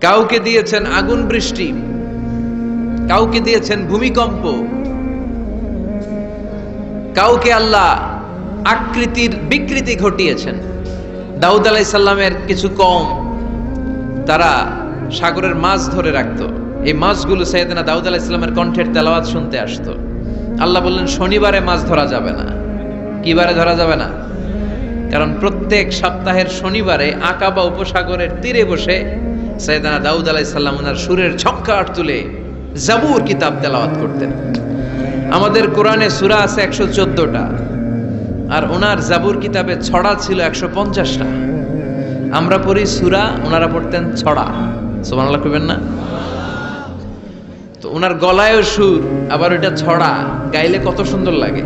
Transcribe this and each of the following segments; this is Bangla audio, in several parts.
কাউকে দিয়েছেন আগুন বৃষ্টি, কাউকে দিয়েছেন ভূমিকম্প, কাউকে আল্লাহ আকৃতির বিকৃতি ঘটিয়েছেন। দাউদ আলাইহিস সালামের কিছু কওম তারা সাগরের মাছ ধরে রাখতো। এই মাছগুলো সাইয়েদনা দাউদ আলাইহিস সালামের কণ্ঠের তেলাওয়াত শুনতে আসতো। আল্লাহ বললেন শনিবারে মাছ ধরা যাবে না। কি বারে ধরা যাবে না? কারণ প্রত্যেক সপ্তাহের শনিবারে আকাবা উপসাগরের তীরে বসে সাইয়েদনা দাউদ আলাইহিস সালাম ওনার সুরের ঝংকার তুলে জাবুর কিতাব তেলাওয়াত করতেন। আমাদের কোরআনে সূরা আছে 114টা, আর ওনার জাবুর কিতাবে ছড়া ছিল 150টা। আমরা পড়ি সূরা, ওনারা পড়তেন ছড়া। সুবহানাল্লাহ কইবেন না? তো ওনার গলায়ও সুর, আবার ওইটা ছড়া, গাইলে কত সুন্দর লাগে।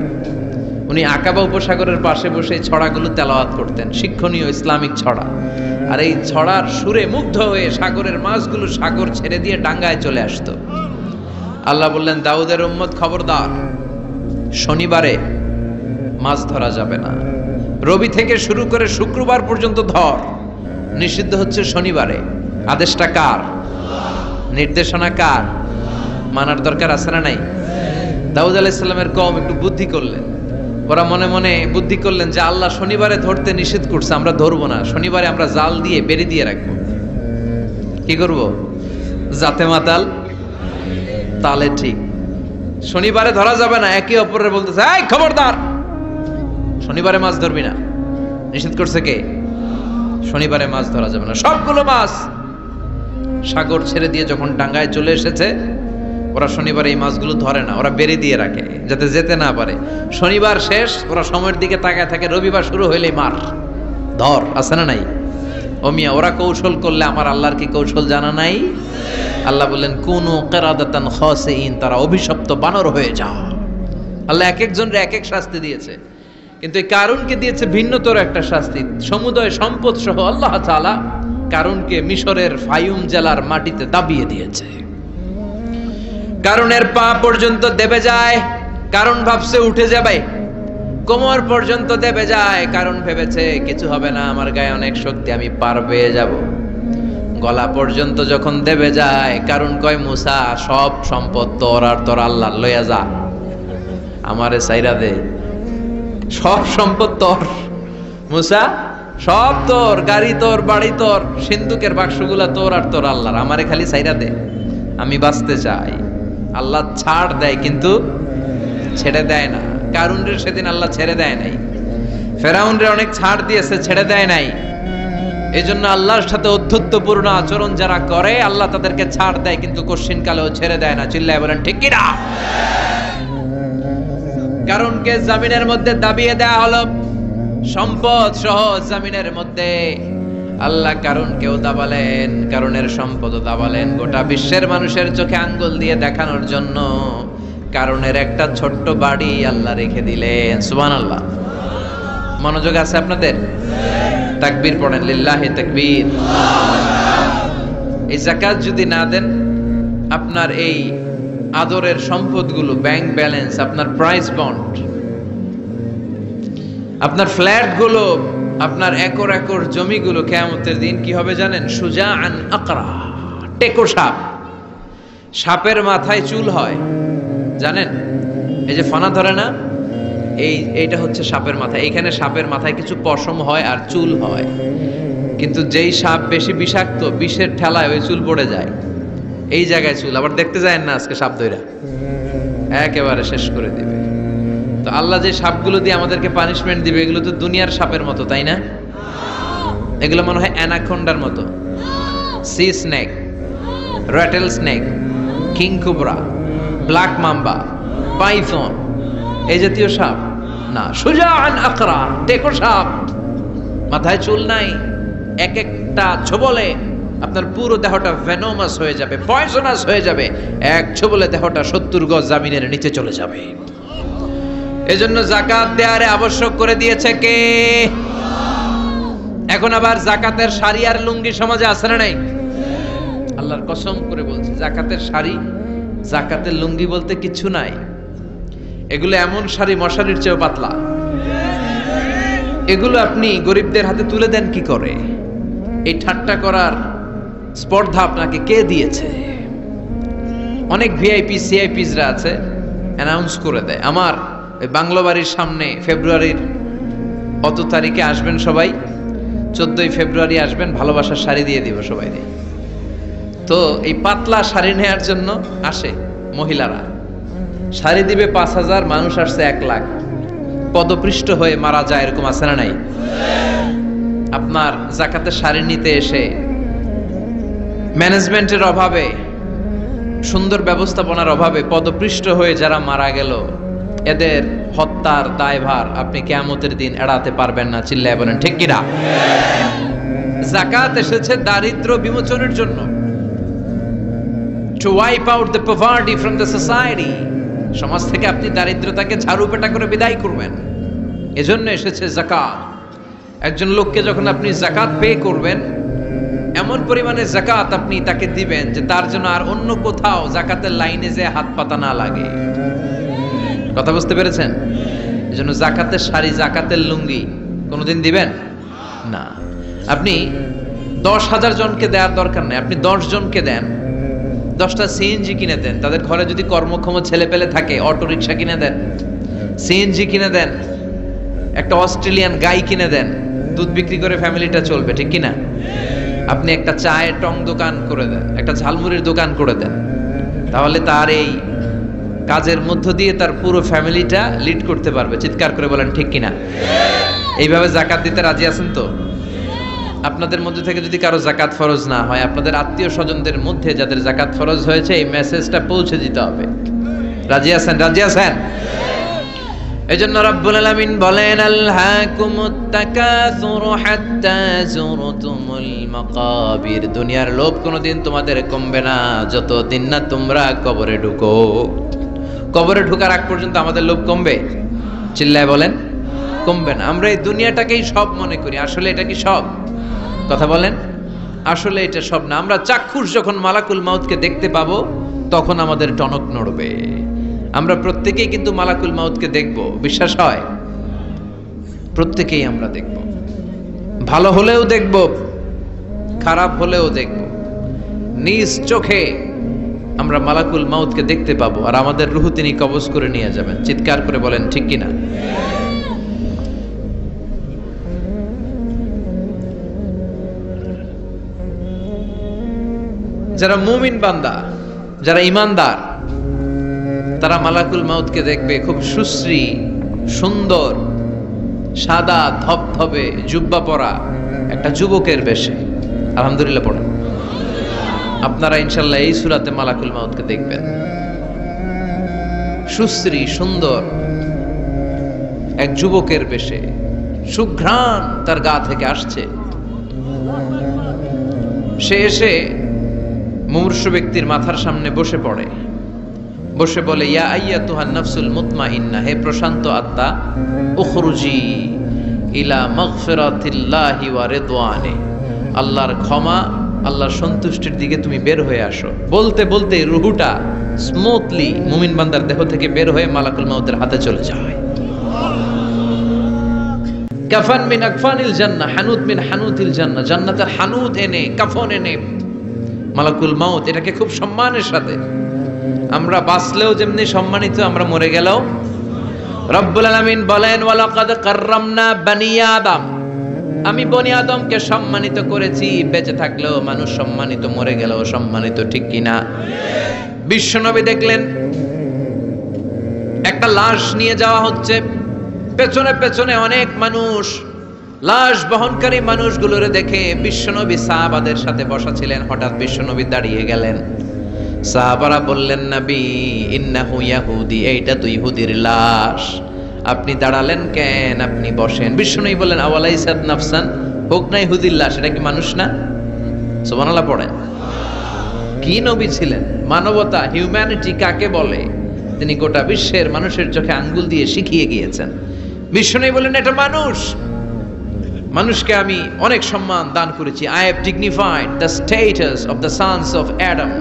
উনি আকাবা উপসাগরের পাশে বসে ছড়াগুলো তেলাওয়াত করতেন, শিক্ষণীয় ইসলামিক ছড়া। আর এই ছড়ার সুরে মুগ্ধ হয়ে সাগরের মাছগুলো সাগর ছেড়ে দিয়ে ডাঙ্গায় চলে আসতো। আল্লাহ বললেন, দাউদের উম্মত খবরদার, শনিবারে মাছ ধরা যাবে না। রবি থেকে শুরু করে শুক্রবার পর্যন্ত ধর, নিষিদ্ধ হচ্ছে শনিবারে। আদেশটা কার? নির্দেশনা কার? মানার দরকার আছে না নাই? দাউদ আলাইহিস সালামের কওম একটু বুদ্ধি করলেন। ওরা মনে মনে বুদ্ধি করলেন যে আল্লাহ শনিবারে ধরতে নিষেধ করছে, আমরা ধরবো না। শনিবারে আমরা জাল দিয়ে বেড়ি দিয়ে রাখবো। কি করব? জাতে মাতাল তালে ঠিক। শনিবারে ধরা যাবে না। একে অপরের বলতেছে, এই খবরদার, শনিবারে মাছ ধরবি না। নিষেধ করছে কে? শনিবারে মাছ ধরা যাবে না। সবগুলো মাছ সাগর ছেড়ে দিয়ে যখন ডাঙ্গায় চলে এসেছে, ওরা শনিবারে এই মাছগুলো ধরে না, ওরা বেরি দিয়ে রাখে যাতে যেতে না পারে। শনিবার শেষ, ওরা সময়ের দিকে তাকায় থাকে, রবিবার শুরু হইলেই মার ধর। আছে না নাই? ও মিয়া, ওরা কৌশল করলে আমার আল্লাহর কি কৌশল জানা নাই? আল্লাহ বললেন, কুনু কিরাদাতান খাসিইন, তারা অভিশপ্ত বানর হয়ে যাও। আল্লাহ এক একজনের এক এক শাস্তি দিয়েছে, কিন্তু এই কারুনকে দিয়েছে ভিন্নতর একটা শাস্তি। সমুদয় সম্পদ সহ আল্লাহ তাআলা কারুনকে মিশরের ফায়ুম জেলার মাটিতে দাবিয়ে দিয়েছে। কারুনের পা পর্যন্ত দেবে যায়, কারণ ভাবছে উঠে যাবে। কোমর পর্যন্ত দেবে যায়, কারণ ভেবেছে কিছু হবে না, আমার গায়ে অনেক শক্তি, আমি পার পেয়ে যাব। গলা পর্যন্ত যখন দেবে যায়, কারণ কয়, মুসা, সব সম্পদ তোর, আর তোর আল্লাহ লইয়া যা, আমারে সাইরা দে। সব সম্পদ তোর মুসা, সব তোর, গাড়ি তোর, বাড়ি তোর, সিন্ধুকের বাক্সগুলা তোর আর তোর আল্লাহর, আমারে খালি সাইরা দে, আমি বাঁচতে চাই। আল্লাহ ছাড় দেয় কিন্তু ছেড়ে দেয় না। কারুনরে সেদিন আল্লাহ ছেড়ে দেয় নাই। ফেরাউনরে অনেক ছাড় দিয়েছে, ছেড়ে দেয় নাই। এই জন্য আল্লাহর সাথে অধ্যত্বপূর্ণ আচরণ যারা করে, আল্লাহ তাদেরকে ছাড় দেয় কিন্তু কশ্চিন কালেও ছেড়ে দেয় না। চিল্লায় বলেন ঠিক কি না? কারুনকে জমিনের মধ্যে দাবিয়ে দেয়া হলো, সম্পদ সহ জমিনের মধ্যে। আল্লাহ কারুনকেও দাবালেন, কারুনের সম্পদও দাবালেন, গোটা বিশ্বের মানুষের চোখে আঙ্গুল দিয়ে দেখানোর জন্য কারুনের একটা ছোট্ট বাড়ি আল্লাহ রেখে দিলেন। সুবহানাল্লাহ। মনোযোগ আছে আপনাদের? তাকবীর পড়েন, লিল্লাহি তাকবীর। এই যাকাত যদি না দেন, আপনার এই আদরের সম্পদগুলো, ব্যাংক ব্যালেন্স, আপনার প্রাইস বন্ড, আপনার ফ্ল্যাটগুলো, আপনার একর একর জমিগুলো কিয়ামতের দিন কি হবে জানেন? সুজাআন আকরা, টেকো সাপ। সাপের মাথায় চুল হয়, জানেন? এই যে ফানা ধরে না, এইটা হচ্ছে সাপের মাথা। এইখানে সাপের মাথায় কিছু পশম হয় আর চুল হয়, কিন্তু যেই সাপ বেশি বিষাক্ত, বিষের ঠেলায় ওই চুল পড়ে যায়। এই জায়গায় চুল, আবার দেখতে যায় না আজকে সাপ ধইরা একেবারে শেষ করে দিবে। তো আল্লাহ যে সাপগুলো দিয়ে আমাদেরকে পানিশমেন্ট দিবে, এগুলো তো দুনিয়ার সাপের মতো, তাই না? এগুলো মনে হয় অ্যানাকোন্ডার মতো, C snake, rattle snake, king cobra, black mamba, Python, এই জাতীয় সাপ না। সুজাআন আকরা, টেকো সাপ, মাথায় চুল নাই, এক একটা ছোবলে আপনার পুরো দেহটা ভেনোমাস হয়ে যাবে, পয়জনাস হয়ে যাবে। এক ছোবলে দেহটা 70 গজ জমিনের নিচে চলে যাবে। এজন্য যাকাত দেয়ারে আবশ্যক করে দিয়েছে কে? এখন আবার যাকাতের শাড়ি আর লুঙ্গি সমাজে আছে না নাই? আল্লাহর কসম করে বলছি, যাকাতের শাড়ি, যাকাতের লুঙ্গি বলতে কিছু নাই। এগুলো এমন শাড়ি মশারির চেয়েও পাতলা। এগুলো আপনি গরিবদের হাতে তুলে দেন কি করে? এই ঠাট্টা করার স্পর্ধা আপনাকে কে দিয়েছে? অনেক ভিআইপি সিআইপিসরা আছে, অ্যানাউন্স করে দেয়, আমার ওই বাংলো বাড়ির সামনে ফেব্রুয়ারির কত তারিখে আসবেন সবাই, 14ই ফেব্রুয়ারি আসবেন, ভালোবাসার শাড়ি দিয়ে দিব সবাই। তো এই পাতলা শাড়ি নেয়ার জন্য আসে মহিলারা, শাড়ি দিবে 5,000, মানুষ আসছে 1 লাখ, পদপৃষ্ট হয়ে মারা যায়, এরকম আছে না নাই? আপনার যাকাতের শাড়ি নিতে এসে ম্যানেজমেন্টের অভাবে, সুন্দর ব্যবস্থাপনার অভাবে পদপৃষ্ট হয়ে যারা মারা গেল, এদের হত্যার দায়ভার আপনি কিয়ামতের দিন এড়াতে পারবেন না। চিল্লায় বলেন ঠিক কিনা? যাকাত এসেছে দারিদ্র বিমোচনের জন্য, to wipe out the poverty from the society, সমাজ থেকে আপনি দারিদ্রতাকে ঝাড়ু পেটা করে বিদায় করবেন, এজন্য এসেছে যাকাত। একজন লোককে যখন আপনি যাকাত পে করবেন, এমন পরিমাণে যাকাত আপনি তাকে দিবেন যে তার জন্য আর অন্য কোথাও যাকাতের লাইনে যে হাত পাতা না লাগে। কথা বুঝতে পেরেছেন? এজন্য যাকাতের শাড়ি, যাকাতের লুঙ্গি কোনোদিন দিবেন না। আপনি 10,000 জনকে দেওয়ার দরকার নেই, আপনি 10 জনকে দেন, 10টা সিএনজি কিনে দেন, তাদের ঘরে যদি কর্মক্ষম ছেলে পেলে থাকে অটো রিক্সা কিনে দেন, সিএনজি কিনে দেন, একটা অস্ট্রেলিয়ান গাই কিনে দেন, দুধ বিক্রি করে ফ্যামিলিটা চলবে, ঠিক কিনা? আপনি একটা চায়ের টং দোকান করে দেন, একটা ঝালমুড়ির দোকান করে দেন, তাহলে তার এই কাজের মধ্য দিয়ে তার পুরো ফ্যামিলিটা লিড করতে পারবে। চিৎকার করে বলেন ঠিক কিনা? এইভাবে যাকাত দিতে রাজি আছেন তো? আপনাদের মধ্যে থেকে যদি কারো যাকাত ফরজ না হয়, আপনাদের আত্মীয় স্বজনদের মধ্যে যাদের যাকাত ফরজ হয়েছে, এই মেসেজটা পৌঁছে দিতে হবে। রাজি আছেন? রাজি আছেন? এজন্য রব্বুল আলামিন বলেন, আলহাকুমুত তাকাসুরু হাত্তা যুরতুমুল মাকাবির, দুনিয়ার লোভ কোনোদিন তোমাদের কমবে না যতদিন না তোমরা কবরে ঢুকো। কবরে ঢোকার আগ পর্যন্ত আমাদের লোভ কমবে? চিল্লায় বলেন কমবে না। আমরা এই দুনিয়াটাকেই সব মনে করি, আসলে এটা কি সব? কথা বলেন, আসলে এটা সব না। আমরা চাক্ষুষ যখন মালাকুল মাউতকে দেখতে পাবো, তখন আমাদের টনক নড়বে। আমরা প্রত্যেকেই কিন্তু মালাকুল মাউতকে দেখব, বিশ্বাস হয়? প্রত্যেকেই আমরা দেখব, ভালো হলেও দেখব, খারাপ হলেও দেখব, নিজ চোখে আমরা মালাকুল মাউতকে দেখতে পাবো, আর আমাদের রূহ তিনি কবজ করে নিয়ে যাবেন। চিৎকার করে বলেন ঠিক কিনা? যারা মুমিন বান্দা, যারা ইমানদার, তারা মালাকুল মাউতকে দেখবে খুব সুশ্রী, সুন্দর, সাদা ধবধবে জুব্বা পরা একটা যুবকের বেশে। আলহামদুলিল্লাহ পড়েন। আপনারা ইনশাল্লাহ এই সূরাতে মালাকুল মাউতকে দেখবেন, সুশ্রী সুন্দর এক যুবকের বেশে, সুঘ্রাণ তার গা থেকে আসছে। সে এসে মুমূর্ষু ব্যক্তির মাথার সামনে বসে পড়ে, বসে বলে, ইয়া আইয়াতুহান নাফসুল মুতমাইন্না, হে প্রশান্ত আত্মা, উখরুজি ইলা মাগফিরাতিল্লাহি ওয়া রিদওয়ানি, আল্লাহর ক্ষমা, আল্লাহর সন্তুষ্টির দিকে তুমি বের হয়ে আসো। বলতে বলতে রুহুটা স্মুথলি মুমিন বান্দার দেহ থেকে বের হয়ে মালাকুল মাউতের হাতে চলে যায়। কাফান মিন আকফানিল জান্নাহ, হানুত মিন হানুতিল জান্নাহ, জান্নাতের হানুত এনে, কাফন এনে মালাকুল মাউত এটাকে খুব সম্মানের সাথে, আমরা বাঁচলেও যেমনি সম্মানিত, আমরা মরে গেলেও। রব্বুল আলামিন বলেন, ওয়ালাকাদ কাররামনা বানি আদম, আমি বনি আদমকে সম্মানিত করেছি, বেঁচে থাকলেও মানুষ সম্মানিত, মরে গেলেও সম্মানিত, ঠিক কিনা? বিশ্বনবী দেখলেন একটা লাশ নিয়ে যাওয়া হচ্ছে, পেছনে পেছনে অনেক মানুষ, লাশ বহনকারী মানুষগুলোরে দেখে বিশ্বনবী সাহাবাদের সাথে বসা ছিলেন, হঠাৎ বিশ্বনবী দাঁড়িয়ে গেলেন। সাহাবারা বললেন, নবী ইন্নাহু ইয়াহুদি, এইটা তো ইহুদির লাশ, আপনি দাঁড়ালেন কেন? আপনি বসেন। বিশ্বনবী বললেন, আওয়ালাইসাত নাফসান, হোক না ইহুদির লাশ, এটা কি মানুষ না? সুবহানাল্লাহ পড়েন। কি নবী ছিলেন! মানবতা, হিউম্যানিটি কাকে বলে তিনি গোটা বিশ্বের মানুষের চোখে আঙ্গুল দিয়ে শিখিয়ে গিয়েছেন। বিশ্বনবী বললেন, এটা মানুষ, মানুষকে আমি অনেক সম্মান দান করেছি। I have dignified the status of the sons of Adam,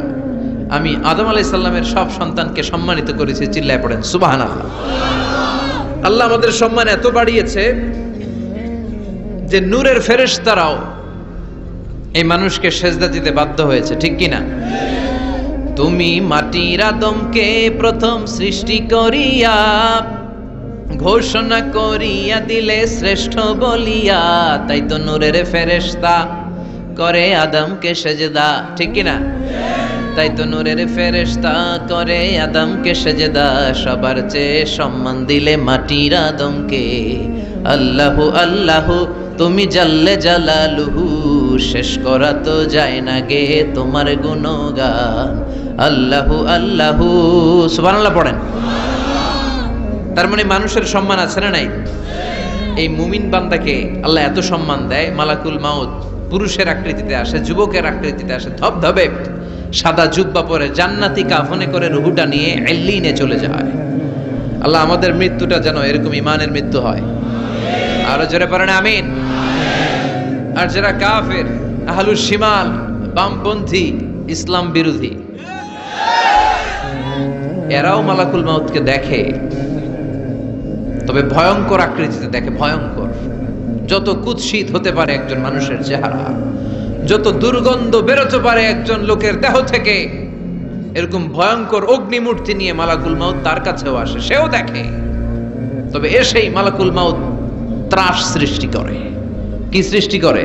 আমি আদম আলাইহিস সালামের সব সন্তানকে সম্মানিত করেছি। চিল্লায় পড়েন সুবহানাল্লাহ। আল্লাহ আমাদের সম্মান এত বাড়িয়েছে যে নূরের ফেরেশতারাও এই মানুষকে সেজদা দিতে বাধ্য হয়েছে, ঠিক কিনা? তুমি মাটির আদমকে প্রথম সৃষ্টি করিয়া ঘোষণা করিয়া দিলে শ্রেষ্ঠ বলিয়া, তাই তো নূরের ফেরেশতা করে আদমকে সেজদা, ঠিক কিনা? তাই তো নূরের ফেরেশতা করে আদমকে সেজদা, সবার চেয়ে সম্মান দিলে মাটির আদমকে। আল্লাহু আল্লাহু তুমি জাল্লে জালালুহু, শেষ করা তো যায় না গে তোমার গুণগান। আল্লাহু আল্লাহু, সুবহানাল্লাহ পড়েন। তার মানে মানুষের সম্মান আছে না নাই? এই মুমিন বান্দাকে আল্লাহ এত সম্মান দেয়, মালাকুল মাউত পুরুষের আকৃতিতে আসে, যুবকের আকৃতিতে আসে, ধবধবে সাদা জুব্বা পরে জান্নাতি কাফনে করে রুহুটা নিয়ে এল্লিনে চলে যায়। আল্লাহ আমাদের মৃত্যুটা যেন এরকম ইমানের মৃত্যু হয়। আরো জোরে পড়েন আমিন। আর যারা কাফের, আহলুস শিমাল, বামপন্থী, ইসলাম বিরোধী, এরাও মালাকুল মাউতকে দেখে, তবে ভয়ঙ্কর আকৃতিতে দেখে, ভয়ঙ্কর। যত কুৎসিত হতে পারে একজন মানুষের চেহারা, যত দুর্গন্ধ বেরোতে পারে একজন লোকের দেহ থেকে, এরকম ভয়ঙ্কর অগ্নিমূর্তি নিয়ে মালাকুল মাউত তার কাছেও আসে, সেও দেখে। তবে এসেই মালাকুল মাউত ত্রাস সৃষ্টি করে। কি সৃষ্টি করে?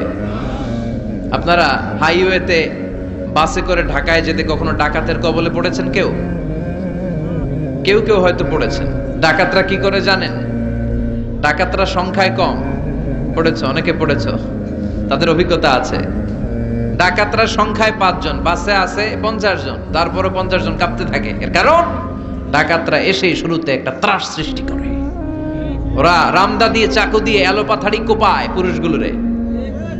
আপনারা হাইওয়েতে বাসে করে ঢাকায় যেতে কখনো ডাকাতের কবলে পড়েছেন? কেউ কেউ কেউ হয়তো পড়েছেন। ডাকাতরা কি করে জানেন? ডাকাতরা সংখ্যায় কম। পড়েছ? অনেকে পড়েছ, তাদের অভিজ্ঞতা আছে। ডাকাতরা সংখ্যায় 5 জন, বাসে আছে 50 জন, তারপরে 50 জন কাঁপতে থাকে। এর কারণ ডাকাতরা এসেই শুরুতে একটা ত্রাস সৃষ্টি করে। ওরা রামদা দিয়ে, চাকু দিয়ে এলোপাথাড়ি কোপায় পুরুষগুলোরে,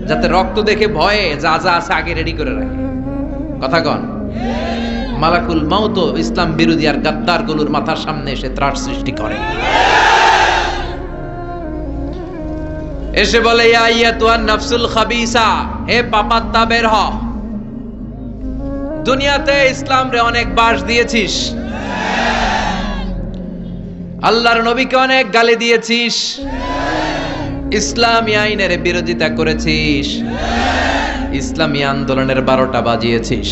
যাতে রক্ত দেখে ভয়ে যা যা আছে আগে রেডি করে রাখে। কথা কন? মালাকুল মাউত ইসলাম বিরোধী আর গাদ্দার গুলোর মাথার সামনে এসে ত্রাস সৃষ্টি করে। এসে বলে, ইয়া আইয়াতুহান নাফসুল খাবিসা, হে পাপাত্তা বের হ। দুনিয়াতে ইসলাম রে অনেক বাস দিয়েছিস, আল্লাহর নবীকে অনেক গালি দিয়েছিস, ইসলামী আইনের বিরোধিতা করেছিস, ইসলামী আন্দোলনের 12টা বাজিয়েছিস।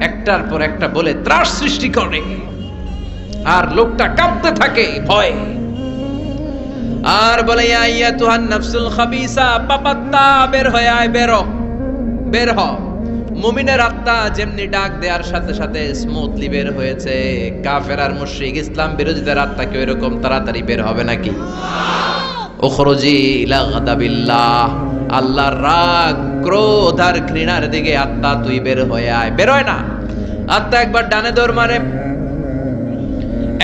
একটার পর একটা বলে ত্রাস সৃষ্টি করে, আর লোকটা কাঁপতে থাকে ভয়। আর বলে, ইয়া আইয়াতুহান নাফসুল খাবিসা, পাপাত্তা বের হয়ে আয়, বের হ। মুমিনের আত্মা যেমনি ডাক দেওয়ার সাথে সাথে স্মুথলি বের হয়েছে, কাফের আর মুশরিক ইসলাম বিরোধীদের আত্মা কি এরকম তাড়াতাড়ি বের হবে নাকি? উখরুজি ইলা গাদাবিল্লাহ, আল্লাহর রাগ, ক্রোধ আর ঘৃণার দিকে আত্মা তুই বের হয়ে আয়। বের হয় না। আত্মা একবার ডানে দৌড় মারে,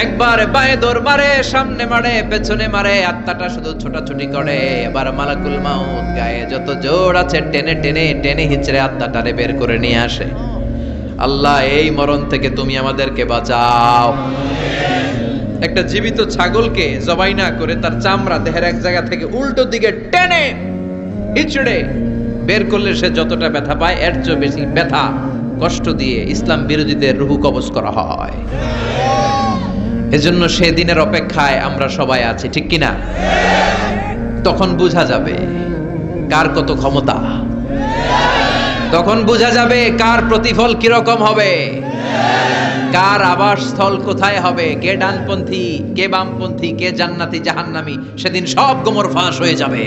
একবার বাঁয়ে দৌড় মারে, সামনে মারে, পেছনে মারে, আত্মাটা শুধু ছোটাছুটি করে। এবার মালাকুল মাউত গায়ে যত জোর আছে টেনে টেনে টেনে হিচড়ে আত্মাটারে বের করে নিয়ে আসে। আল্লাহ, এই মরণ থেকে তুমি আমাদেরকে বাঁচাও। একটা জীবিত ছাগলকে জবাই না করে তার চামড়া দেহের এক জায়গা থেকে উল্টো দিকে টেনে হিচড়ে বের করলে সে যতটা ব্যথা পায়, এর চেয়ে বেশি ব্যথা কষ্ট দিয়ে ইসলাম বিরোধীদের রুহু কবজ করা হয়। এজন্য সেদিনের অপেক্ষায় আমরা সবাই আছি, ঠিক কিনা? তখন বোঝা যাবে কার কত ক্ষমতা, তখন বোঝা যাবে কার প্রতিফল কিরকম হবে, কার আবাসস্থল কোথায় হবে, কে ডানপন্থী, কে বামপন্থী, কে জান্নাতি জাহান্নামী। সেদিন সব গোমর ফাঁস হয়ে যাবে।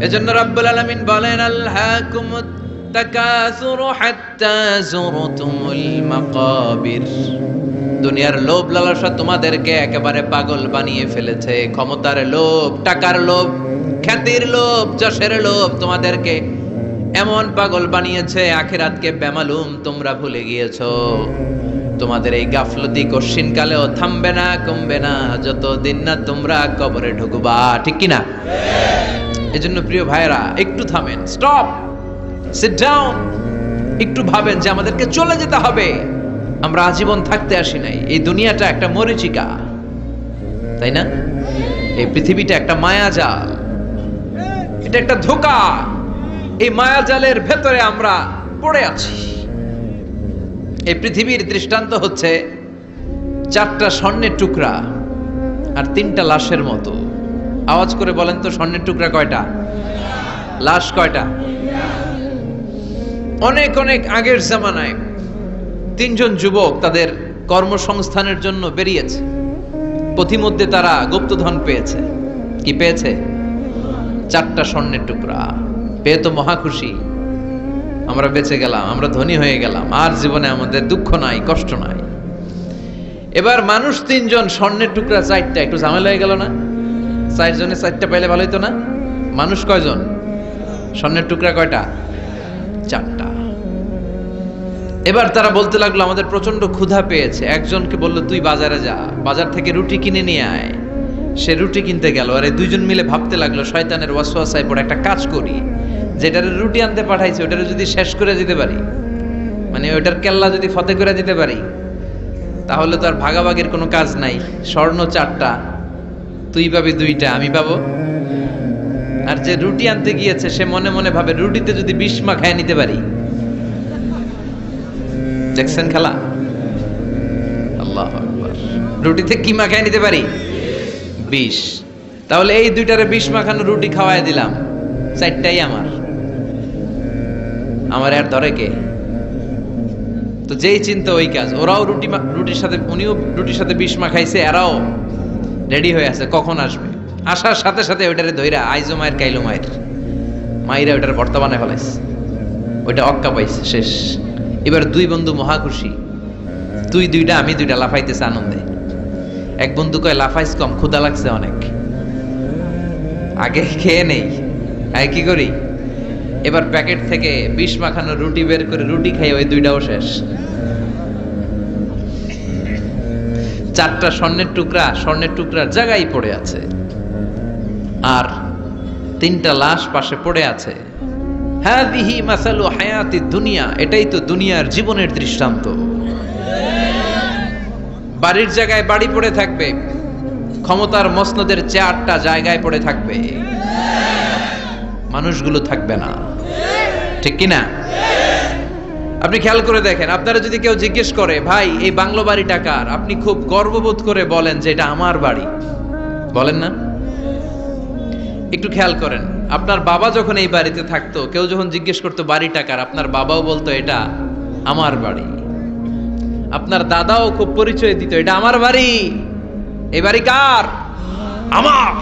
এজন্য রব্বুল আলামিন বলেন, আলহাকুমুত তাকাসুরু হাত্তা যুরতুমুল মাকাবির। দুনিয়ার লোভ লালসা তোমাদেরকে একেবারে পাগল বানিয়ে ফেলেছে। ক্ষমতার লোভ, টাকার লোভ, খ্যাতির লোভ, যশের লোভ তোমাদেরকে এমন পাগল বানিয়েছে, আখিরাতকে বেমালুম তোমরা ভুলে গিয়েছো। তোমাদের এই গাফলতি কশিন কালেও থামবে না, কমবে না, যতদিন না তোমরা কবরে ঢুকবা, ঠিক কিনা? এজন্য প্রিয় ভাইরা, একটু থামেন, স্টপ, সিট ডাউন, একটু ভাবেন যে আমাদেরকে চলে যেতে হবে। আমরা আজীবন থাকতে আসি নাই। এই দুনিয়াটা একটা মরীচিকা, তাই না? এই পৃথিবীটা একটা মায়াজাল, এটা একটা ধোঁকা। এই মায়াজালের ভেতরে আমরা পড়ে আছি। এই পৃথিবীর দৃষ্টান্ত হচ্ছে 4টা স্বর্ণের টুকরা আর 3টা লাশের মতো। আওয়াজ করে বলেন তো, স্বর্ণের টুকরা কয়টা? লাশ কয়টা? অনেক অনেক আগের জামানায় তিনজন যুবক তাদের কর্মসংস্থানের জন্য বেরিয়েছে। পথিমধ্যে তারা গুপ্তধন পেয়েছে। কি পেয়েছে? 4টা স্বর্ণের টুকরা পেয়ে তো মহা খুশি, আমরা বেঁচে গেলাম, আমরা ধনী হয়ে গেলাম, আর জীবনে আমাদের দুঃখ নাই, কষ্ট নাই। এবার মানুষ 3 জন, স্বর্ণের টুকরা 4টা, একটু ঝামেলা হয়ে গেল না? 4 জনে 4টা পাইলে ভালো হইতো না? মানুষ কয়জন? স্বর্ণের টুকরা কয়টা? 4টা। এবার তারা বলতে লাগলো আমাদের প্রচন্ড ক্ষুধা পেয়েছে। একজনকে বলল তুই বাজারে যা, বাজার থেকে রুটি কিনে নিয়ে আয়। সে রুটি কিনতে গেল, আর এই 2 জন মিলে ভাবতে লাগলো শয়তানের ওয়াসওয়াসায় পড়ে একটা কাজ করি, যেটারে রুটি আনতে পাঠাইছে ওটারে যদি শেষ করে দিতে পারি, মানে ওটার কেল্লা যদি ফতে করে দিতে পারি, তাহলে তো আর ভাগাভাগির কোনো কাজ নাই। স্বর্ণ 4টা, তুই পাবি 2টা, আমি পাবো। আর যে রুটি আনতে গিয়েছে সে মনে মনে ভাবে রুটিতে যদি বিষ মাখায় নিতে পারি। দেখছেন খেলা? আল্লাহু আকবার। রুটিতে কি মাখায় নিতে পারি? বিষ। তাহলে এই 2টারে বিষ মাখানো রুটি খাওয়াই দিলাম, 4টাই আমার। আমার আর ধরে কে? তো যেই চিন্তা ওই কাজ। ওরাও রুটির সাথে, উনিও রুটির সাথে বিষ মাখাইছে, এরাও রেডি হয়ে আছে কখন আসবে। আসার সাথে সাথে ওইটারে ধইরা আইজো মায়ের কাইলো মায়ের মাইরা ওইটার ভর্তা বানায় ফেলাইছে। ওইটা অক্কা পাইছে, শেষ। এবার 2 বন্ধু মহা খুশি, তুই 2টা আমি 2টা, লাফাইতেছে আনন্দে। এক বন্ধু কয় লাফাইস কম, ক্ষুধা লাগছে অনেক, আগে খেয়ে নেই। আগে কি করি? এবার প্যাকেট থেকে বিষ মাখানো রুটি বের করে রুটি খাই, ওই 2টাও শেষ। 4টা স্বর্ণের টুকরার জায়গায় পড়ে আছে, আর 3টা লাশ পাশে পড়ে আছে। হাদিহি মাসালু হায়াতি দুনিয়া, এটাই তো দুনিয়ার জীবনের দৃষ্টান্ত। বাড়ির জায়গায় বাড়ি পড়ে থাকবে, ক্ষমতার মসনদের চেয়ারটা জায়গায় পড়ে থাকবে, মানুষগুলো থাকবে না, ঠিক কিনা? আপনি খেয়াল করে দেখেন, আপনারা যদি কেউ জিজ্ঞেস করে ভাই এই বাংলো বাড়িটা কার, আপনি খুব গর্ববোধ করে বলেন যে এটা আমার বাড়ি, বলেন না? একটু খেয়াল করেন, আপনার বাবা যখন এই বাড়িতে থাকতো, কেউ যখন জিজ্ঞেস করতো বাড়িটা কার, আপনার বাবাও বলতো এটা আমার বাড়ি। আপনার দাদাও খুব পরিচয় দিত, এটা আমার বাড়ি। এই বাড়ি কার? আমার।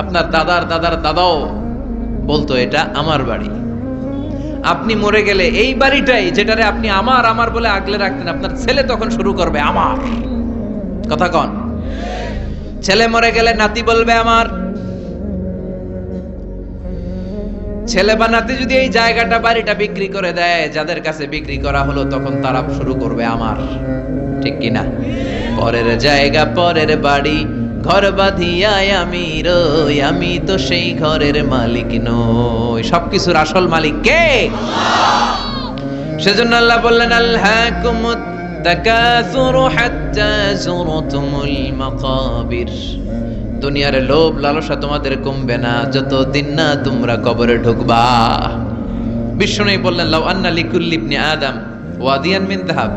আপনার দাদার দাদার দাদাও বলতো এটা আমার বাড়ি। আপনি মরে গেলে এই বাড়িটাই, যেটারে আপনি আমার আমার বলে আগলে রাখতেন, আপনার ছেলে তখন শুরু করবে আমার। কথা কন? ছেলে মরে গেলে নাতি বলবে আমার। ছেলে বা নাতি যদি এই জায়গাটা বাড়িটা বিক্রি করে দেয়, যাদের কাছে বিক্রি করা হলো, তখন তারা শুরু করবে আমার, ঠিক কিনা? পরের জায়গা পরের বাড়ি, ঘর বাঁধিয়ায় আমি রই, আমি তো সেই ঘরের মালিক নই। সবকিছুর আসল মালিক কে? সেজন্য আল্লাহ বললেন আলহাকুমুত তাকাসুরু হাত্তা যুরতুমুল মাকাবির। দুনিয়ার লোভ লালসা তোমাদের কমবে না যতদিন না তোমরা কবরে ঢুকবা। বিষ্ণু বললেন লাউ আন্না লিকুল্লি ইবনি আদম ওয়াদিয়ান মিন যাহাব,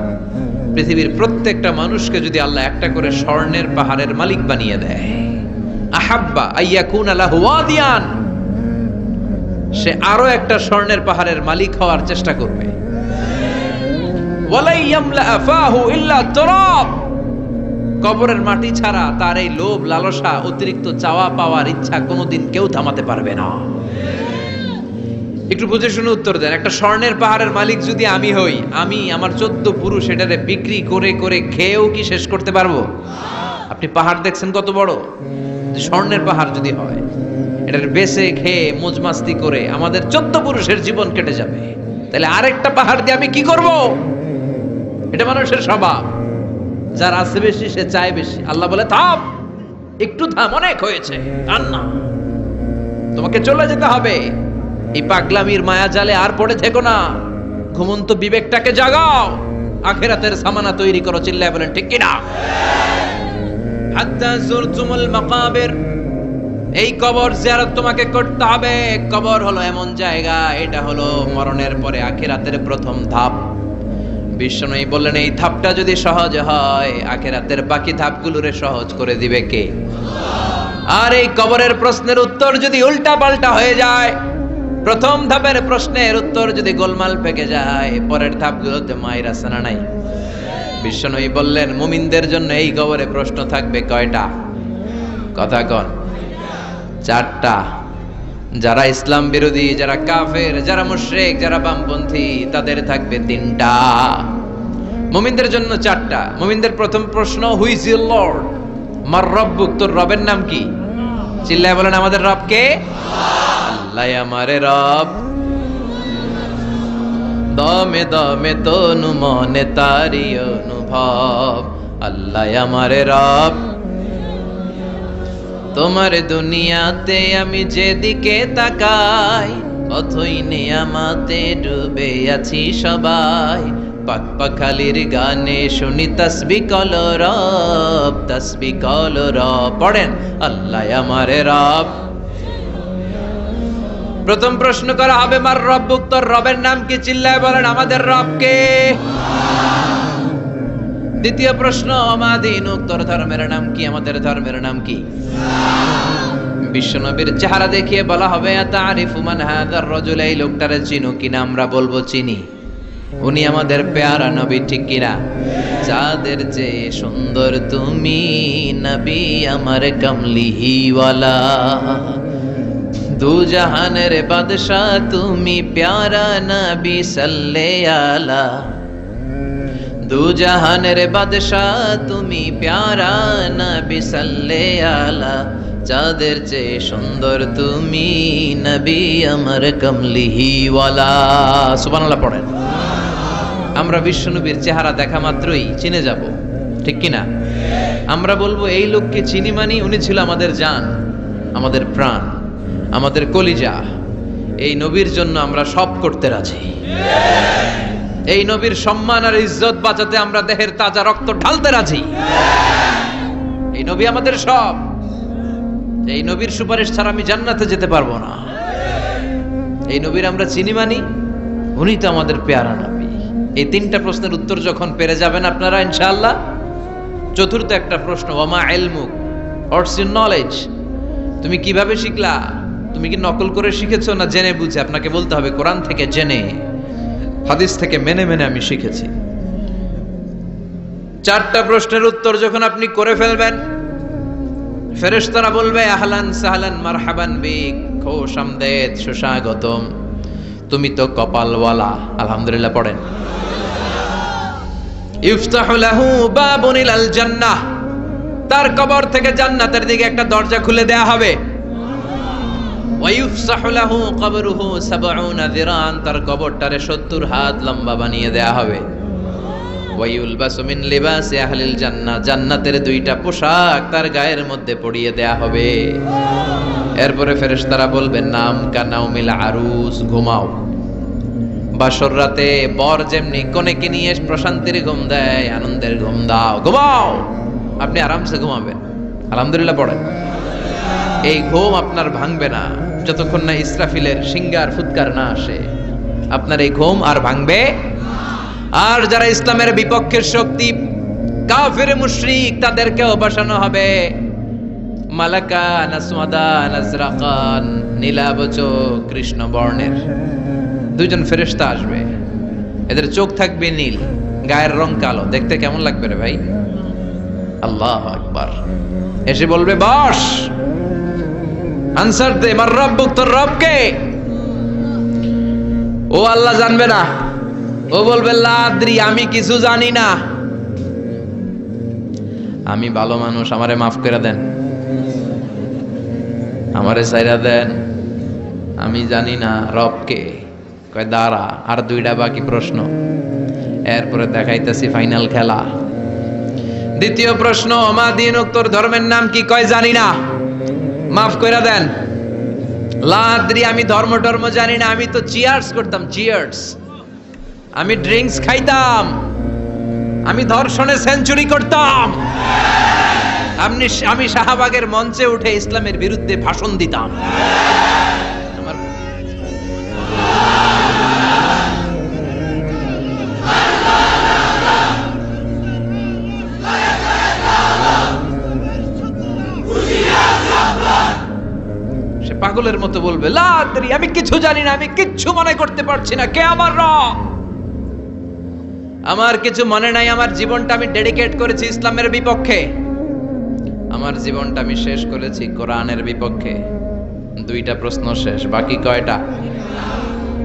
পৃথিবীর প্রত্যেকটা মানুষকে যদি আল্লাহ একটা করে স্বর্ণের পাহাড়ের মালিক বানিয়ে দেয়, আহাব্বা আইয়াকুনা লাহু ওয়াদিয়ান, সে আরো একটা স্বর্ণের পাহাড়ের মালিক হওয়ার চেষ্টা করবে। ওয়ালাই ইয়ামলা আফাহু ইল্লা তুরাব, কবরের মাটি ছাড়া তার এই লোভ লালসা, অতিরিক্ত চাওয়া পাওয়ার ইচ্ছা কোনোদিন কেউ থামাতে পারবে না। একটু বুঝে শুনে উত্তর দেন, একটা স্বর্ণের পাহাড়ের মালিক যদি আমি হই, আমি আমার 14 পুরুষ এটারে বিক্রি করে করে খেয়েও কি শেষ করতে পারবো? আপনি পাহাড় দেখছেন কত বড়, স্বর্ণের পাহাড় যদি হয়, এটার বেচে খেয়ে মজমাস্তি করে আমাদের 14 পুরুষের জীবন কেটে যাবে। তাহলে আরেকটা পাহাড় দিয়ে আমি কি করব? এটা মানুষের স্বভাব, যার আছে বেশি সে চায় বেশি। আল্লাহ বলে থাম, একটু থাম, অনেক হয়েছে, আর না, তোমাকে চলে যেতে হবে। এই পাগলামির মায়া জালে আর পড়ে থেকো না, ঘুমন্ত বিবেকটাকে জাগাও, আখিরাতের সামানা তৈরি করো। চিল্লায় বলেন ঠিক কিনা? হাত্তা যুরতুমুল মাকাবির, এই কবর জিয়ারত তোমাকে করতে হবে। কবর হলো এমন জায়গা, এটা হলো মরণের পরে আখিরাতের প্রথম ধাপ। বিষ্ণু বললেন এই ধাপটা যদি সহজ হয়, আখিরাতের বাকি ধাপগুলোরে সহজ করে দিবে কে? আর এই কবরের প্রশ্নের উত্তর যদি উল্টা পাল্টা হয়ে যায়, প্রথম ধাপের প্রশ্নের উত্তর যদি গোলমাল পেকে যায়, পরের ধাপগুলোতে মায়ের আছে না নাই? বিশ্বনবী বললেন মুমিনদের জন্য এই কবরে প্রশ্ন থাকবে কয়টা? কথা কন। 4টা। যারা ইসলাম বিরোধী, যারা কাফের, যারা মুশরিক, যারা বামপন্থী, তাদের থাকবে 3টা। মুমিনদের জন্য 4টা। মুমিনদের প্রথম প্রশ্ন, হু ইজ ইউর লর্ড? মার রব্বুক, তোর রবের নাম কি? চিল্লায় বলেন আমাদের রব কে? আল্লাহ আমারে রব। দমে দমে তনু মনে তারি অনুভব, আল্লাহ আমারে রব। তোমার দুনিয়াতে আমি যেদিকে তাকাই, অথই নিয়ামতে ডুবে আছি সবাই। পাক পাখালির গানে শুনি তাসবিহ কলরব, তাসবিহ কলরব। পড়েন আল্লাহ আমারে রব। প্রথম প্রশ্ন করা হবে মার রব্বুক, তোর রবের নাম কি? চিল্লায় বলেন আমাদের রব কে? দ্বিতীয় প্রশ্ন, মা দীনুক, তোর ধর্মের নাম কি? আমাদের ধর্মের নাম কি? বিশ্বনবীর চেহারা দেখিয়ে বলা হবে আতারিফু মান হাযার রাজুল, এই লোকটারে চিনো কিনা? আমরা বলবো চিনি। উনি আমাদের পেয়ারা নবী, ঠিক কিনা? যাদের চেয়ে সুন্দর তুমি নবী আমার কমলিওয়ালা, দু জাহানের বাদশাহ তুমি প্যারা নবী সাল্লে আলা, দু জাহানের বাদশাহ তুমি প্যারা নবী সাল্লে আলা, যাদের চেয়ে সুন্দর তুমি নবী আমার কমলিওয়ালা। সুবহানাল্লাহ পড়েন। আমরা বিশ্বনবীর চেহারা দেখা মাত্রই চিনে যাব, ঠিক কিনা? আমরা বলবো এই লোককে চিনি, মানি উনি ছিল আমাদের জান, আমাদের প্রাণ, আমাদের কলিজা। এই নবীর জন্য আমরা সব করতে রাজি। এই নবীর সম্মান আর ইজ্জত বাঁচাতে আমরা দেহের তাজা রক্ত ঢালতে রাজি। এই নবী আমাদের সব। এই নবীর সুপারিশ ছাড়া আমি জান্নাতে যেতে পারবো না। এই নবীর আমরা চিনি, মানি উনি তো আমাদের পেয়ারা নবী। এই 3টা প্রশ্নের উত্তর যখন পেরে যাবেন আপনারা ইনশাআল্লাহ, চতুর্থ একটা প্রশ্ন, ওয়ামা ইলমুক, হোয়াটস ইউর নলেজ? তুমি কিভাবে শিখলা? তুমি কি নকল করে শিখেছো না জেনে বুঝে? আপনাকে বলতে হবে কোরআন থেকে জেনে, হাদিস থেকে মেনে মেনে আমি শিখেছি। 4টা প্রশ্নের উত্তর যখন আপনি করে ফেলবেন, ফেরেশতারা বলবে আহলান সাহলান মারহাবান বিক, খোশ আমদেদ, সুস্বাগতম, তুমি তো কপালওয়ালা। আলহামদুলিল্লাহ পড়েন। ইফতাহু লাহু বাবুন ইলাল জান্নাহ, তার কবর থেকে জান্নাতের দিকে একটা দরজা খুলে দেয়া হবে। ওয়া ইফসাহু লাহু কবরুহু 70 যিরান, তার কবরটারে 70 হাত লম্বা বানিয়ে দেয়া হবে। ওয়া ইউলবাসু মিন লিবাসি আহলিল জান্নাহ, জান্নাতের 2টা পোশাক তার গায়ের মধ্যে পরিয়ে দেয়া হবে। এরপরে ফেরেশতারা বলবেন নাম কানাউমিল আরুস, ঘুমাও। বাসর রাতে বর যেমনি কনেকে নিয়ে প্রশান্তির ঘুম দেয়, আনন্দের ঘুম দাও, ঘুমাও। আপনি আরামসে ঘুমাবেন। আলহামদুলিল্লাহ পড়েন। এই ঘুম আপনার ভাঙবে না যতক্ষণ না ইসরাফিলের সিঙ্গার ফুৎকার না আসে। আপনার এই ঘুম আর ভাঙবে। আর যারা ইসলামের বিপক্ষের শক্তি, কাফের মুশরিক, তাদেরকেও বসানো হবে মালাকান আসওয়াদান আজরাকান, নীলাবচ কৃষ্ণ বর্ণের 2জন ফেরেশতা আসবে। এদের চোখ থাকবে নীল, গায়ের রং কালো। দেখতে কেমন লাগবে রে ভাই? আল্লাহু আকবার। এসে বলবে বস, আনসার দে, মার রব্বুক, তোর রব কে? ও আল্লাহ জানবে না। ও বলবে লা আদ্রি, আমি কিছু জানি না, আমি ভালো মানুষ, আমারে মাফ করে দেন, আমারে ছাইরা দেন, আমি জানি না রব কে। কয় দাঁড়া, আর 2টা বাকি প্রশ্ন, এরপরে দেখাইতেছি ফাইনাল খেলা। দ্বিতীয় প্রশ্ন, মা দীনুক, তোর ধর্মের নাম কি? কয় জানি না, মাফ করে দেন। লা আদ্রি, আমি ধর্ম টর্ম জানি না, আমি তো চিয়ার্স করতাম, চিয়ার্স, আমি ড্রিঙ্কস খাইতাম, আমি ধর্ষণে সেঞ্চুরি করতাম, আমি শাহবাগের মঞ্চে উঠে ইসলামের বিরুদ্ধে ভাষণ দিতাম। পাগলের মতো বলবে, লা আদরি, আমি কিছু জানি না, আমি কিচ্ছু মনে করতে পারছি না, কে আমার রব? আমার কিছু মনে নাই, আমার জীবনটা আমি ডেডিকেট করেছি ইসলামের বিপক্ষে, আমার জীবনটা আমি শেষ করেছি কোরআনের বিপক্ষে। দুইটা প্রশ্ন শেষ, বাকি কয়টা?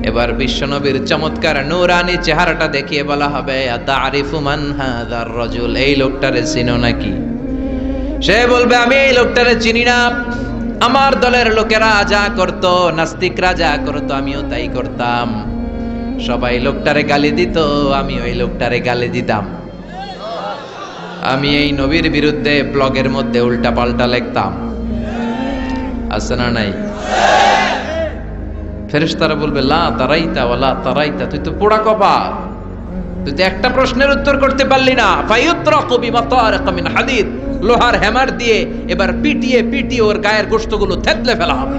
এবার বিশ্বনবীর চমৎকার নূরানী চেহারাটা দেখিয়ে বলা হবে, আতারিফু মান হাযার রাজুল, এই লোকটারে চিনো নাকি? সে বলবে, আমি এই লোকটারে চিনি না। আমার দলের লোকেরা যা করত, নাস্তিকরা যা করত, আমিও তাই করতাম। সবাই লোকটারে গালি দিত, আমি ওই লোকটারে গালি দিতাম। আমি এই নবীর বিরুদ্ধে ব্লগের মধ্যে উল্টা পাল্টা লিখতাম। আছে না নাই? ফেরেশতারা বলবে, লা তারাইতা ওয়ালা তারাইতা, তুই তো পোড়া কপাল, তুই তো একটা প্রশ্নের উত্তর করতে পারলি না। ফায়ুতরাকু বিমাতারিক মিন হাদিদ, লোহার হ্যামার দিয়ে এবার পিটিয়ে পিটিয়ে ওর গায়ের গোশতগুলো থেতলে ফেলা হবে।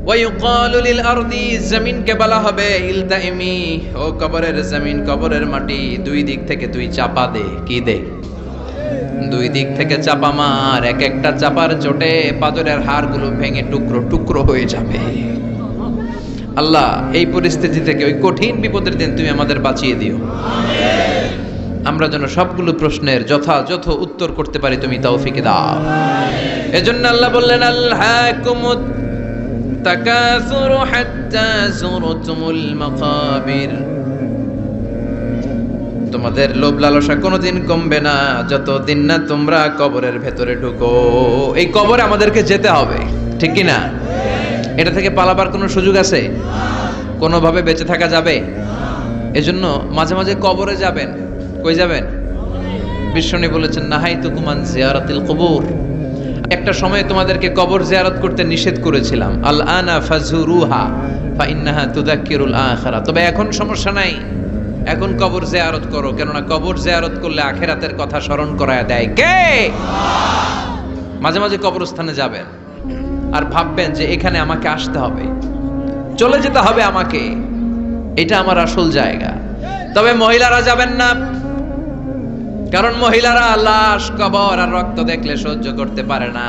ওয়ায়ুকালু লিল আরদি, জমিনকে বলা হবে, ইলতাইমি, ও কবরের জমিন, কবরের মাটি, দুই দিক থেকে তুই চাপা দে। কি দে? দুই দিক থেকে চাপা মার, এক একটা চাপার চোটে পাজরের হাড়গুলো ভেঙে টুকরো টুকরো হয়ে যাবে। আল্লাহ, এই পরিস্থিতি থেকে, ওই কঠিন বিপদের দিন তুমি আমাদের বাঁচিয়ে দিও। আমরা যেন সবগুলো প্রশ্নের যথাযথ উত্তর করতে পারি, তুমি তৌফিক দাও। এজন্য আল্লাহ বললেন, আলহাকুমুত তাকাসুরু হাত্তা যুরতুমুল মাকাবির, তোমাদের লোভ লালসা কোনোদিন কমবে না যতদিন না তোমরা কবরের ভেতরে ঢুকো। এই কবরে আমাদেরকে যেতে হবে, ঠিক কি না? এটা থেকে পালাবার কোনো সুযোগ আছে? কোনোভাবে বেঁচে থাকা যাবে? এজন্য মাঝে মাঝে কবরে যাবেন। কই যাবেন? বিশ্বনী বলেছেন, নাহাইতুকুম আন জিয়ারাতিল কুবুর, একটা সময় তোমাদেরকে কবর জিয়ারত করতে নিষেধ করেছিলাম। আল আনা ফাজুরুহা ফাইন্নাহা তুযাক্কিরুল আখিরা, তবে এখন সমস্যা নাই, এখন কবর জিয়ারত করো, কেননা কবর জিয়ারত করলে আখিরাতের কথা স্মরণ করায় দেয় কে? মাঝে মাঝে কবরস্থানে যাবেন আর ভাববেন যে এখানে আমাকে আসতে হবে, চলে যেতে হবে আমাকে, এটা আমার আসল জায়গা। তবে মহিলারা যাবেন না, কারণ মহিলারা লাশ, কবর আর রক্ত দেখলে সহ্য করতে পারে না,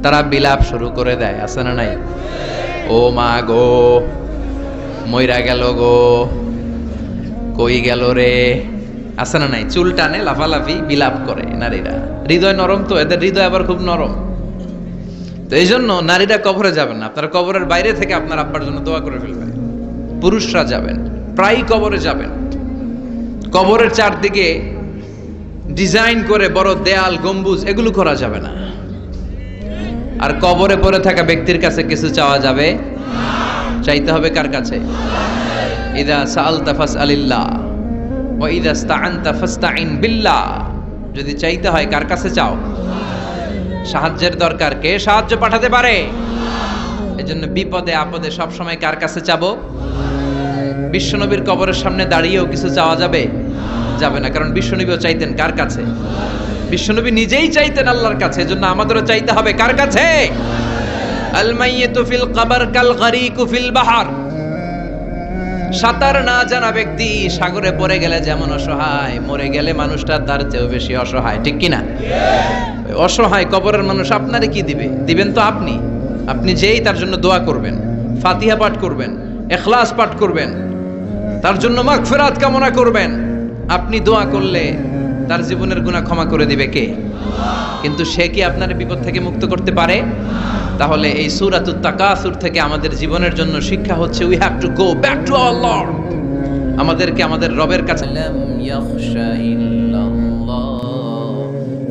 তারা বিলাপ শুরু করে দেয়। আছে না নাই? ও মা গো, মইরা গেল গো, কই গেল রে। আছে না নাই? চুল টানে, লাফালাফি, বিলাপ করে নারীরা। হৃদয় নরম তো, এদের হৃদয় আবার খুব নরম। তো এই জন্য নারীরা কবরে যাবেন না, আপনারা কবরের বাইরে থেকে আপনার আব্বার জন্য দোয়া করে ফেলবেন। পুরুষরা যাবেন, প্রায় কবরে যাবেন। কবরের চারদিকে ডিজাইন করে বড় দেয়াল, গম্বুজ, এগুলো করা যাবে না। আর কবরে পড়ে থাকা ব্যক্তির কাছে কিছু চাওয়া যাবে? চাইতে হবে কার কাছে? ইদা সাআলতা ফাসআলিল্লাহ ওয়া ইদা ইসতাআনতা ফাসতাইন বিল্লাহ, যদি চাইতে হয় কার কাছে চাও? সাহায্যের দরকার, কে সাহায্য পাঠাতে পারে? এজন্য বিপদে আপদে সব সময় কার কাছে চাবো? বিশ্বনবীর কবরের সামনে দাঁড়িয়েও কিছু চাওয়া যাবে? যাবে না, কারণ বিশ্বনবীও চাইতেন কার কাছে? বিশ্বনবী নিজেই চাইতেন আল্লাহর কাছে। এজন্য আমাদেরও চাইতে হবে কার কাছে? আল মাইয়িতু ফিল কবর কাল গরীকু ফিল বাহর, সাঁতার না জানা ব্যক্তি সাগরে পড়ে গেলে যেমন অসহায়, মরে গেলে মানুষটা তার চেয়েও বেশি অসহায়, ঠিক কি না? অসহায় কবরের মানুষ আপনারে কি দিবে? দিবেন তো আপনি। আপনি যেই তার জন্য দোয়া করবেন, ফাতিহা পাঠ করবেন, ইখলাস পাঠ করবেন, তার জন্য মাগফিরাত কামনা করবেন। আপনি দোয়া করলে তার জীবনের গুনাহ ক্ষমা করে দিবে কে? কিন্তু সে কি আপনার বিপদ থেকে মুক্ত করতে পারে? তাহলে এই সূরাতুত তাকাসুর থেকে আমাদের জীবনের জন্য শিক্ষা হচ্ছে, we have to go back to our Lord. আমাদেরকে আমাদের রবের কাছে। লাম ইয়াখশা ইল্লাল্লাহ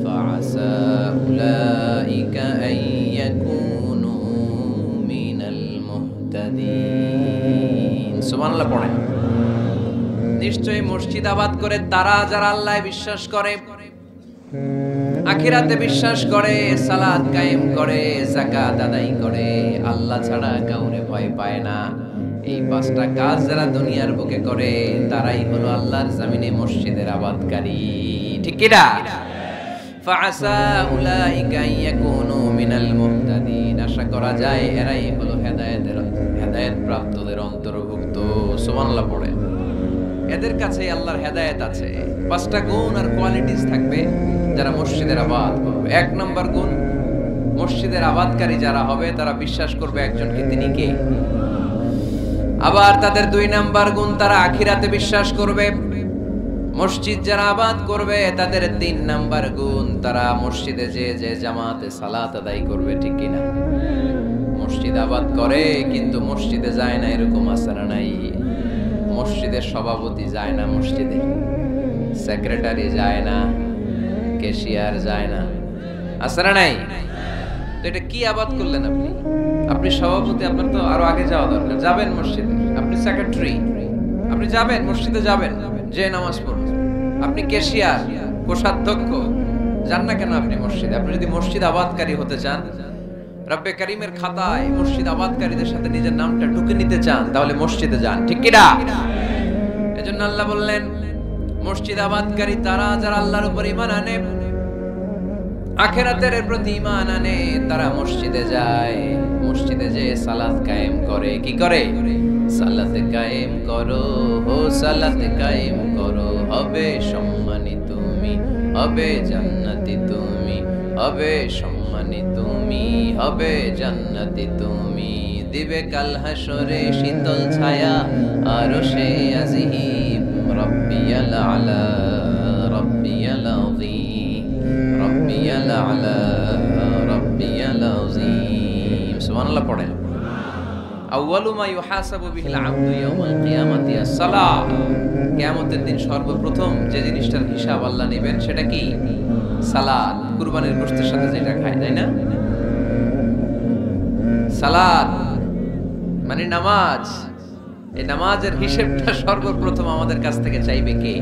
ফাআসা উলাইকা আইয়াকুনু মিনাল মুহতাদিন। সুবহানাল্লাহ পড়েন। নিশ্চয়ই মসজিদ আবাদ করে তারা যারা আল্লাহ বিশ্বাস করে, আখিরাতে বিশ্বাস করে, সালাত কায়েম করে, যাকাত আদায় করে, আল্লাহ ছাড়া কাউরে ভয় পায় না, এই পাঁচটা কাজ যারা দুনিয়ার বুকে করে তারাই হলো আল্লাহর জমিনে মসজিদের আবাদকারী, ঠিক কি না? ফাআসা উলাইকা ইয়াকুনু মিনাল মুহতাদিন, আশা করা যায় এরাই হলো হেদায়েত প্রাপ্তদের অন্তর্ভুক্ত। সুবহানাল্লাহ পড়ে। এদের কাছে আল্লাহর হেদায়েত আছে। পাঁচটা গুণ আর কোয়ালিটিস থাকবে যারা মসজিদের আবাদ করবে। এক নাম্বার গুণ, মসজিদের আবাদকারী যারা হবে তারা বিশ্বাস করবে একজনকে, তিনি কে। আবার তাদের 2 নাম্বার গুণ, তারা আখিরাতে বিশ্বাস করবে। মসজিদ যারা আবাদ করবে তাদের 3 নাম্বার গুণ, তারা মসজিদে যে জামাতে সালাত আদায় করবে, ঠিক কিনা? মসজিদ আবাদ করে কিন্তু মসজিদে যায় না, এরকম আছে না নাই? মসজিদের সভাপতি যায় না মসজিদে, সেক্রেটারি যায় না, ক্যাশিয়ার যায় না, আছে না নাই? তো এটা কি আবাদ করলেন আপনি? আপনি সভাপতি, আপনার তো আরো আগে যাওয়া দরকার, যাবেন মসজিদে। আপনি সেক্রেটারি, আপনি যাবেন মসজিদে, যাবেন যে নামাজ পড়বেন। আপনি ক্যাশিয়ার, কোষাধ্যক্ষ, যান না কেন আপনি মসজিদে? আপনি যদি মসজিদ আবাদকারী হতে চান, রব্বে কারীমের খাতায় মসজিদ আবাদকারীদের সাথে নিজের নামটা ঢুকে নিতে চান, তাহলে মসজিদে যান, ঠিক কি না? এজন্য আল্লাহ বললেন মসজিদ আবাদকারী তারা যারা আল্লাহর উপর ঈমান আনে, আখিরাতের প্রতি ঈমান আনে, তারা মসজিদে যায়। মসজিদে যে সালাত কায়েম করে, কি করে? সালাতে কায়েম করো, ও সালাতে কায়েম করো, হবে সম্মানী তুমি, হবে জান্নাতি তুমি, হবে সম্মানী তুমি, হবে জান্নাতি তুমি। দিবে কাল হাসরে শীতল ছায়া আরশে আজিম, রব্বিয়াল আলা, রব্বিয়াল আযীম, রব্বিয়াল আলা, রব্বিয়াল আযীম। সুবহানাল্লাহ পড়েন। আউয়ালু মা ইউহাসাবু বিহিল আবদু ইয়াউমাল কিয়ামাতি আস-সালাহ। কিয়ামতের দিন সর্বপ্রথম যে জিনিসটার হিসাব আল্লাহ নেবেন সেটা কি? সালাত। কুরবানির গোশতের সাথে যেটা খায়, তাই না? সালাত মানে নামাজ। এই নামাজের হিসাবটা সর্বপ্রথম আমাদের কাছ থেকে চাইবে কে?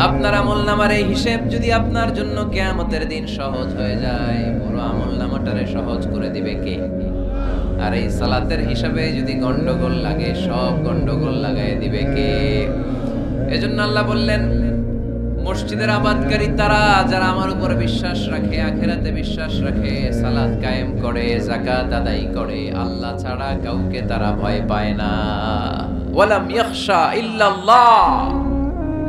আপনার আমলনামার এই হিসাব যদি আপনার জন্য কিয়ামতের দিন সহজ হয়ে যায়, পুরো আমলনামাটারে সহজ করে দিবে কে? আর এই সালাতের হিসাবে যদি গন্ডগোল লাগে, সব গন্ডগোল লাগায় দিবে কে? এজন্য আল্লাহ বললেন মসজিদের আবাদকারী তারা যারা আমার উপরে বিশ্বাস রাখে, আখিরাতে বিশ্বাস রাখে, সালাত কায়েম করে, যাকাত আদায় করে, আল্লাহ ছাড়া কাউকে তারা ভয় পায় না। ওয়ালাম ইয়াখশা ইল্লাল্লাহ,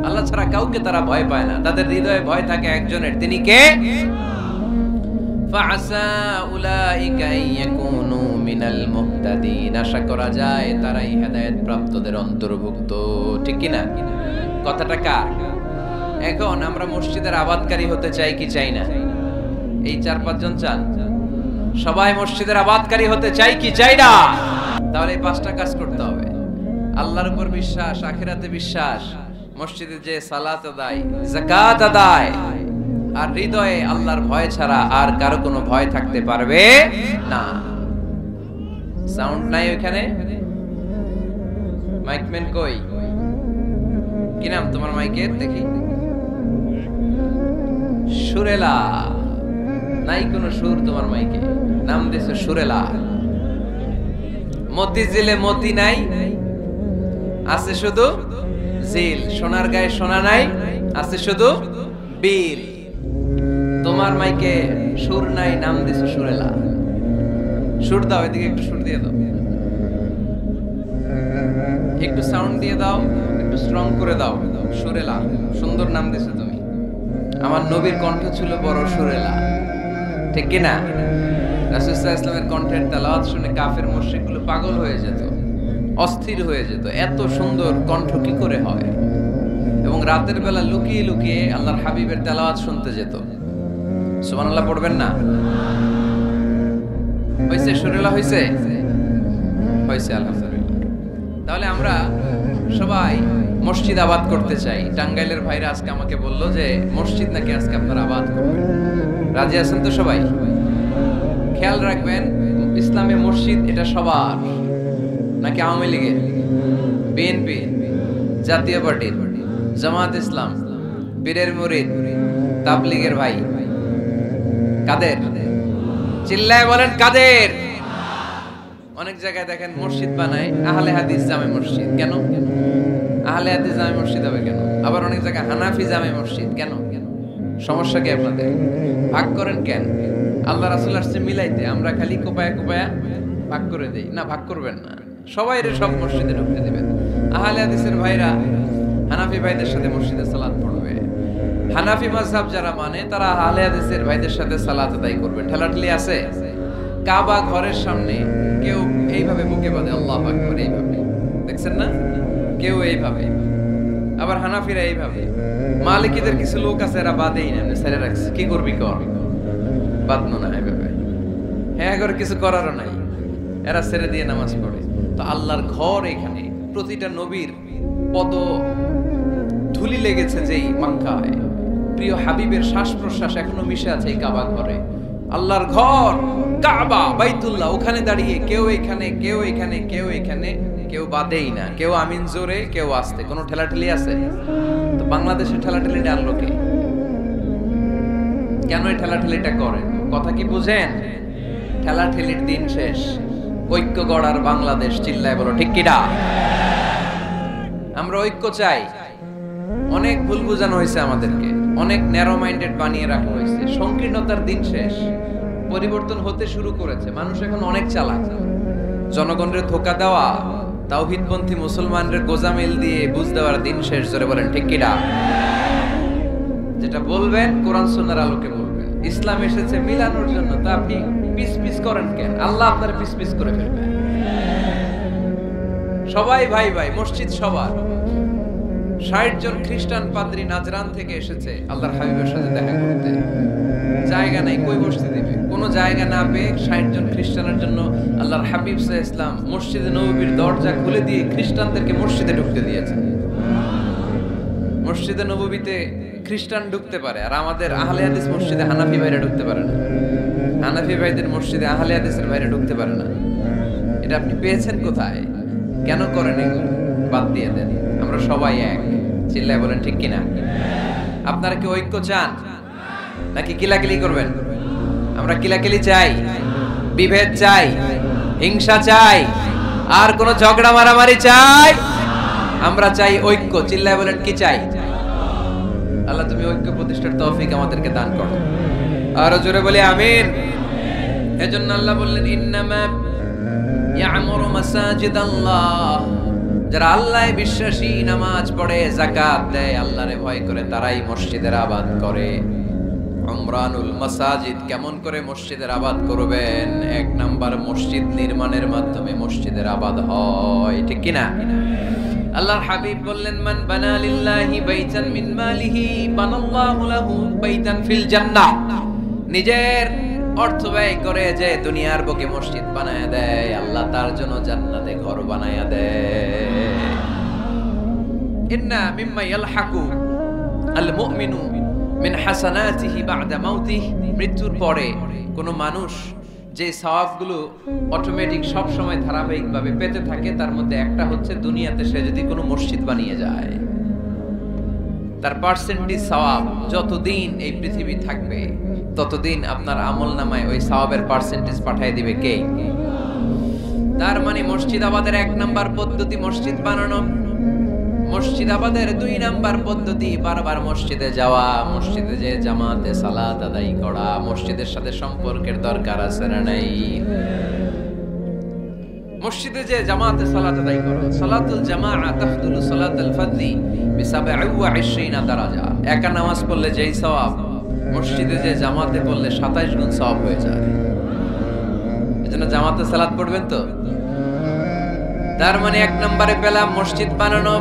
আল্লাহ ছাড়া কাউকে তারা ভয় পায় না। তাদের হৃদয়ে ভয় থাকে একজনের, তিনি কে? ফাআসা উলাইকা ইয়াকুনু মিনাল মুহতাদিন। আশা করা যায় তারাই হেদায়েত প্রাপ্তদের অন্তর্ভুক্ত, ঠিক কি না? কথাটা কার? এখন আমরা মসজিদের আবাদকারী হতে চাই কি চাই না? এই 4-5 জন চান? সবাই মসজিদের আবাদকারী হতে চাই কি চাই না? তাহলে এই 5টা কাজ করতে হবে। আল্লাহর উপর বিশ্বাস, আখিরাতে বিশ্বাস, মসজিদে যে সালাত আদায়, যাকাত আদায়, আর হৃদয়ে আল্লাহর ভয় ছাড়া আর কারো কোনো ভয় থাকতে পারবে না। সাউন্ড নাই ওখানে? মাইকম্যান কই? কি নাম তোমার মাইকের? দেখি। সুরেলা। নাই কোনো সুর তোমার মাইকে, নাম দিয়েছে সুরেলা। মতিঝিলে মতি নাই, আছে শুধু জিল। সোনার গায়ে সোনা নাই, আছে শুধু বিল। তোমার মাইকে সুর নাই, নাম দিয়েছে সুরেলা। সুর দাও, এদিকে একটু সুর দিয়ে দাও, একটু সাউন্ড দিয়ে দাও, একটু স্ট্রং করে দাও। সুরেলা, সুন্দর নাম দিয়েছো তুমি। আমার নবীর কণ্ঠ ছিল বড় সুরেলা, ঠিক কি না? রাসূল সাল্লাল্লাহু আলাইহি ওয়াসাল্লামের কণ্ঠের তেলাওয়াত শুনে কাফের মুশরিকগুলো পাগল হয়ে যেত, অস্থির হয়ে যেত, এত সুন্দর কণ্ঠ কি করে হয়। এবং রাতের বেলা লুকিয়ে লুকিয়ে আল্লাহর হাবিবের তেলাওয়াত শুনতে যেত। সুবহানাল্লাহ পড়বেন না? হইছে? সুরেলা হইছে? হইছে, আলহামদুলিল্লাহ। তাহলে আমরা সবাই মসজিদ আবাদ করতে চাই। টাঙ্গাইলের ভাইরা আজকে আমাকে বললো যে মসজিদ নাকি আজকে আপনারা আবাদ করবেন। রাজি আছেন তো সবাই? খেয়াল রাখবেন, ইসলামে মসজিদ এটা সবার নাকি আওয়ামী লীগের, বিএনপি, জাতীয় পার্টির, জামাত ইসলাম, পীরের মুরিদ, তাবলীগের ভাই? কাদের? চিল্লায় বলেন কাদের? অনেক জায়গায় দেখেন মসজিদ বানায় আহলে হাদিস জামে মসজিদ। কেন আহলে হাদিস জামে মসজিদ হবে কেন? আবার অনেক জায়গায় হানাফি জামে মসজিদ। কেন? সমস্যা কি আপনাদের? ভাগ করেন কেন? আল্লাহ রাসূল আসছে মিলাইতে, আমরা খালি কোপায়া কোপায়া ভাগ করে দেই। না, ভাগ করবেন না, সবাই সব মসজিদে ঢুকতে দিবেন। আহলে হাদিসের ভাইরা হানাফি ভাইদের সাথে মসজিদে সালাত পড়বে, হানাফি মাযহাব যারা মানে তারা আহলে হাদিসের ভাইদের সাথে সালাত আদায় করবে। ঠেলাঠেলি আছে? কাবা ঘরের সামনে কেউ এইভাবে বুকে বাঁধে আল্লাহু আকবার, এইভাবে দেখছেন না? কেউ এইভাবে, আবার হানাফিরা এইভাবে। মালিকীদের কিছু লোক আছে এরা বাঁধেই না, এমনি ছেড়ে রাখছে। কি করবি কর, বাঁধনো না এইভাবে। হ্যাঁ, করে কিছু করারও নাই, এরা ছেড়ে দিয়ে নামাজ পড়ে। তো আল্লাহর ঘর এখানে, প্রতিটা নবীর পদ ধুলি লেগেছে যেই মক্কায়, প্রিয় হাবিবের শ্বাস প্রশ্বাস এখনো মিশে আছে এই কাবা ঘরে। আল্লাহর ঘর কাবা বাইতুল্লাহ, ওখানে দাঁড়িয়ে কেউ এখানে, কেউ এখানে, কেউ এখানে, কেউ বাদেই না, কেউ আমিন জোরে, কেউ আস্তে। কোনো ঠেলাঠেলি আছে? তো বাংলাদেশের ঠেলাঠেলি ডাললো কে? কেন এই ঠেলাঠেলিটা করেন? কথা কি বুঝেন? ঠেলাঠেলির দিন শেষ, ঐক্য গড়ার বাংলাদেশ। চিল্লায় বলো ঠিক কিনা? আমরা ঐক্য চাই। অনেক ভুল বুঝানো হয়েছে আমাদেরকে, অনেক ন্যারো মাইন্ডেড বানিয়ে রাখা হয়েছে। সংকীর্ণতার দিন শেষ, পরিবর্তন হতে শুরু করেছে। মানুষ এখন অনেক চালাক। জনগণের ধোঁকা দেওয়া, তাওহীদপন্থী মুসলমানদের গোজামিল দিয়ে বুঝ দেওয়ার দিন শেষ। জোরে বলেন ঠিক কিনা? যেটা বলবেন কোরআন সুন্নাহর আলোকে বলবেন। ইসলাম এসেছে মিলানোর জন্য, তা আপনি পিস পিস করেন কেন? আল্লাহ আপনার পিস পিস করে ফেলবেন। সবাই ভাই ভাই, মসজিদ সবার। ৬০ জন খ্রিস্টান পাদ্রী নাজরান থেকে এসেছে আল্লাহর হাবিবের সাথে দেখা করতে। জায়গা নাই, কই বসতে দিবে? কোনো জায়গা না পেয়ে ৬০ জন খ্রিস্টানের জন্য আল্লাহর হাবিব সাল্লাল্লাহু আলাইহি ওয়াসাল্লাম মসজিদে নববীর দরজা খুলে দিয়ে খ্রিস্টানদেরকে মসজিদে ঢুকতে দিয়েছেন। মসজিদে নববীতে খ্রিস্টান ঢুকতে পারে, আর আমাদের আহলে হাদিস মসজিদে হানাফি ভাইরা ঢুকতে পারে না। হানাফি ভাইদের মসজিদে আহলে হাদিসের ভাইরা ঢুকতে পারে না। এটা আপনি পেয়েছেন কোথায়? কেন করেন এগুলো? বাদ দিয়ে দেন। আমরা সবাই এক। চিল্লায় বলেন ঠিক কিনা? আপনারা কি ঐক্য চান নাকি কিলাকিলি করবেন? আমরা কিলাকিলি চাই, বিভেদ চাই, হিংসা চাই, আর কোন ঝগড়া মারামারি চাই? আমরা চাই ঐক্য। চিল্লায় বলেন কি চাই? আল্লাহ তুমি ঐক্য প্রতিষ্ঠার তৌফিক আমাদেরকে দান করো। আর জোরে বলি আমিন। এজন্য আল্লাহ বললেন ইন্নামা ইয়ামুরু মাসাজিদাল্লাহ, যারা আল্লাহয় বিশ্বাসী, নামাজ পড়ে, যাকাত দেয়, আল্লাহরে ভয় করে, তারাই মসজিদের আবাদ করে। উমরানুল মাসাজিদ, কেমন করে মসজিদের আবাদ করবেন? ১ নাম্বার, মসজিদ নির্মাণের মাধ্যমে মসজিদের আবাদ হয়। ঠিক কি না? আল্লাহর হাবিব বললেন মান বানা লিল্লাহি বাইতান মিন মালিহি বানাল্লাহু লাহু বাইতান ফিল জান্নাহ। নিজের অর্থ ব্যয় করে যে দুনিয়ার বুকে মসজিদ বানায়া দেয়, আল্লাহ তার জন্য জান্নাতে ঘর বানায়া দেয়। ইন্না মিম্মা ইয়ালহাকু আল মুমিনু মিন হাসানাতিহি বা'দা মাউতিহি, মৃত্যুর পরে কোন মানুষ যে সওয়াবগুলো অটোমেটিক সব সময় ধারাবাহিকভাবে পেতে থাকে, তার মধ্যে একটা হচ্ছে দুনিয়াতে সে যদি কোনো মসজিদ বানিয়ে যায়, তার পার্সেন্টেজ সওয়াব যতদিন এই পৃথিবী থাকবে ততদিন আপনার আমলনামায় ওই সওয়াবের পার্সেন্টেজ পাঠিয়ে দিবে কে? তার মানে মসজিদ আবাদের ১ নাম্বার পদ্ধতি মসজিদ বানানো। মসজিদ আবাদের ২ নাম্বার পদ্ধতি বারবার মসজিদে যাওয়া, মসজিদে যে জামাতে সালাত আদায় করা। মসজিদের সাথে সম্পর্কের দরকার আছে না নাই? মসজিদে যে জামাতে সালাত আদায় করা, সালাতুল জামাআ তাফদুলু সালাতুল ফাজরি বি২৭ দারাজা। একা নামাজ পড়লে যেই সওয়াব, মসজিদে যে জামাতে পড়লে ২৭ গুণ সওয়াব হয়ে যায়। এজন্য জামাতে সালাত পড়বেন তো। তার মানে ১ নম্বরে পেলাম মসজিদ বানানো,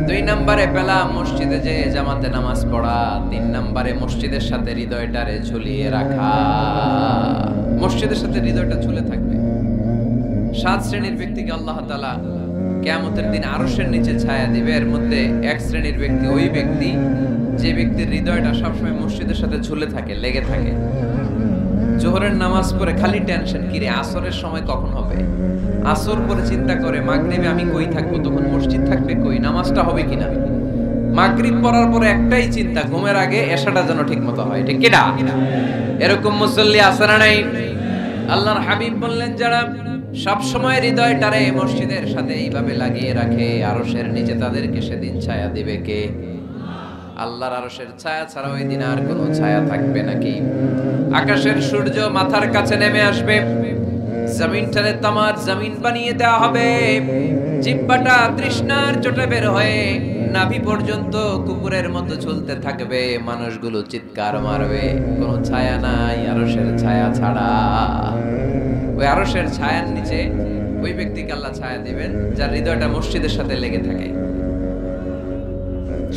২ নম্বরে পেলাম মসজিদে যে জামাতে নামাজ পড়া, ৩ নম্বরে মসজিদের সাথে হৃদয়টারে ঝুলিয়ে রাখা। মসজিদের সাথে হৃদয়টা ঝুলে থাকবে। ৭ শ্রেণীর ব্যক্তিকে আল্লাহ তাআলা কিয়ামতের দিন আরশের নিচে ছায়া দিবে। এর মধ্যে ১ শ্রেণীর ব্যক্তি ওই ব্যক্তি যে ব্যক্তির হৃদয়টা সবসময় মসজিদের সাথে ঝুলে থাকে, লেগে থাকে। জোহরের নামাজ পড়ে খালি টেনশন, কিরে আসরের সময় কখন হবে? আসর পরে চিন্তা করে মাগরিবে আমি কই থাকবো, তখন মসজিদ থাকবে কই, নামাজটা হবে কিনা। মাগরিব পড়ার পরে একটাই চিন্তা, ঘুমের আগে এশাটা যেন ঠিক মতো হয়। ঠিক কিনা? এরকম মুসল্লি আছে না নাই? আল্লাহর হাবিব বললেন যারা সব সময় হৃদয়টারে মসজিদের সাথে এইভাবে লাগিয়ে রাখে, আরশের নিচে তাদেরকে সেদিন ছায়া দিবে কে? আল্লাহর আরশের ছায়া ছাড়া ওই দিন আর কোনো ছায়া থাকবে নাকি? আকাশের সূর্য মাথার কাছে নেমে আসবে, জমিনটারে তামার জমিন বানিয়ে দেওয়া হবে। জিহ্বাটা তৃষ্ণার চোটে বের হয়ে নাভি পর্যন্ত কুকুরের মতো ঝুলতে থাকবে, মানুষগুলো চিৎকার মারবে, কোনো ছায়া নাই আরশের ছায়া ছাড়া। ওই আরশের ছায়ার নিচে ওই ব্যক্তিকে আল্লাহ ছায়া দিবেন যার হৃদয়টা মসজিদের সাথে লেগে থাকে,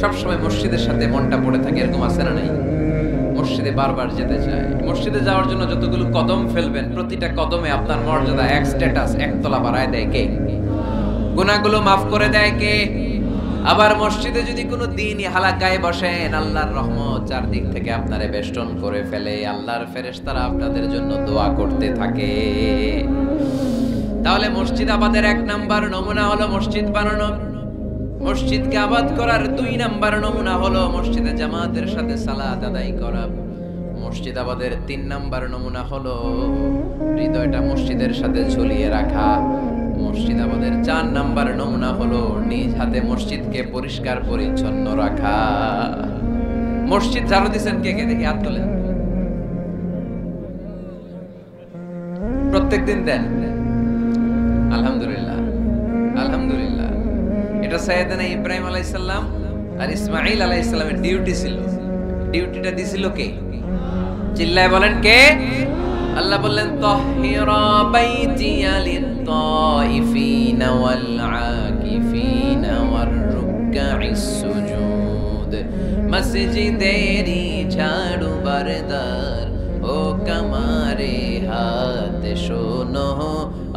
সবসময় মসজিদের সাথে মনটা পড়ে থাকে। এরকম আছে না নাই? মসজিদে বারবার যেতে চায়। মসজিদে যাওয়ার জন্য যতগুলো কদম ফেলবেন, প্রতিটা কদমে আপনার মর্যাদা এক স্ট্যাটাস, এক তলা বাড়ায় দেয় কে? গুনাহগুলো মাফ করে দেয় কে? আবার মসজিদে যদি কোনো দিনই হালাকায় বসেন, আল্লাহর রহমত চারদিক থেকে আপনারে বেষ্টন করে ফেলে, আল্লাহর ফেরেশতারা আপনাদের জন্য দোয়া করতে থাকে। তাহলে মসজিদ আবাদের 1 নাম্বার নমুনা হলো মসজিদ বানানো। মসজিদকে আবাদ করার 2 নাম্বার নমুনা হলো মসজিদে জামাতের সাথে সালাত আদায় করা। মসজিদ আবাদের 3 নাম্বার নমুনা হলো হৃদয়টা মসজিদের সাথে ঝুলিয়ে রাখা। মসজিদ আমাদের 4 নাম্বার নমুনা হলো নিজ হাতে মসজিদকে পরিষ্কার পরিচ্ছন্ন রাখা। মসজিদ ঝাড়ু দিচ্ছেন কে কে? দেখি হাত তোলেন। প্রত্যেকদিন দেন? আলহামদুলিল্লাহ, আলহামদুলিল্লাহ। এটা সাইয়েদনা ইব্রাহিম আলাইহিস সালাম আর ইসমাঈল আলাইহিস সালামের ডিউটি ছিল। ডিউটিটা দিছিল কে? চিল্লায় বলেন কে? আল্লাহ বললেন তাহিরা বাইতিয়া লিত-তাইফিনা ওয়াল আকিফিনা ওয়ার রুকআইস সুজুদ। মসজিদেরি ঝাড়ু বারদার ও কামারে হাত শোনো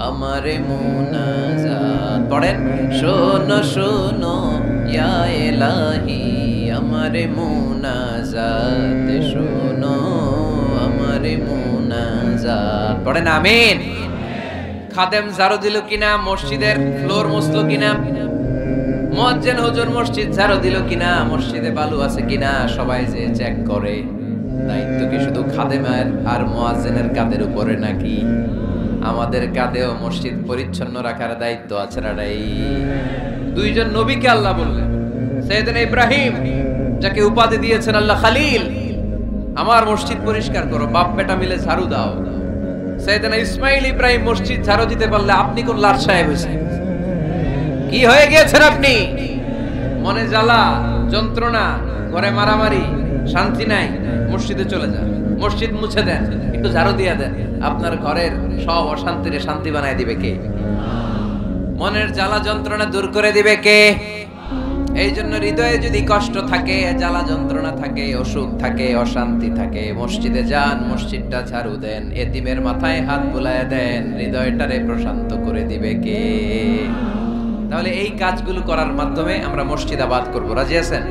আমারে মুনাজাত। পড়েন, শোনো শোনো ইয়া ইলাহি আমারে মুনাজাত, শোনো আমারে মুনাজাত। পড়েন আমিন। খাদেম ঝাড়ু দিল কিনা? মসজিদের ফ্লোর মুছলো কিনা? মুয়াজ্জিন হুজুর মসজিদ ঝাড়ু দিল কিনা? মসজিদে বালু আছে কিনা? সবাই যে চেক করে। দায়িত্ব কি শুধু খাদেমের আর মুয়াজ্জিনের কাঁধের উপরে নাকি আমাদের কাঁধেও মসজিদ পরিচ্ছন্ন রাখার দায়িত্ব আছে না? নাই? 2 জন নবীকে আল্লাহ বললেন, সাইয়েদনা ইব্রাহিম যাকে উপাধি দিয়েছেন আল্লাহ খলিল, আমার মসজিদ পরিষ্কার করো, বাপ বেটা মিলে ঝাড়ু দাও। সাইয়েদনা ইসমাঈল ইব্রাহিম মসজিদ ঝাড়ু দিতে পারলে আপনি কোন লাট সাহেব হয়েছেন? কি হয়ে গিয়েছেন আপনি? মনে জ্বালা, যন্ত্রণা, ঘরে মারামারি, শান্তি নাই, মসজিদে চলে যান, মসজিদ মুছে দেন, একটু ঝাড়ু দিয়ে দেন, আপনার ঘরের সব অশান্তিরে শান্তি বানায় দিবে কে? মনের জ্বালা যন্ত্রণা দূর করে দিবে কে? এই জন্য হৃদয়ে যদি কষ্ট থাকে, জ্বালা যন্ত্রণা থাকে, অসুখ থাকে, অশান্তি থাকে, মসজিদে যান, মসজিদটা ঝাড়ু দেন, এতিমের মাথায় হাত বুলায় দেন, হৃদয়টারে প্রশান্ত করে দিবে কে? তাহলে এই কাজগুলো করার মাধ্যমে আমরা মসজিদ আবাদ করব। রাজি আছেন?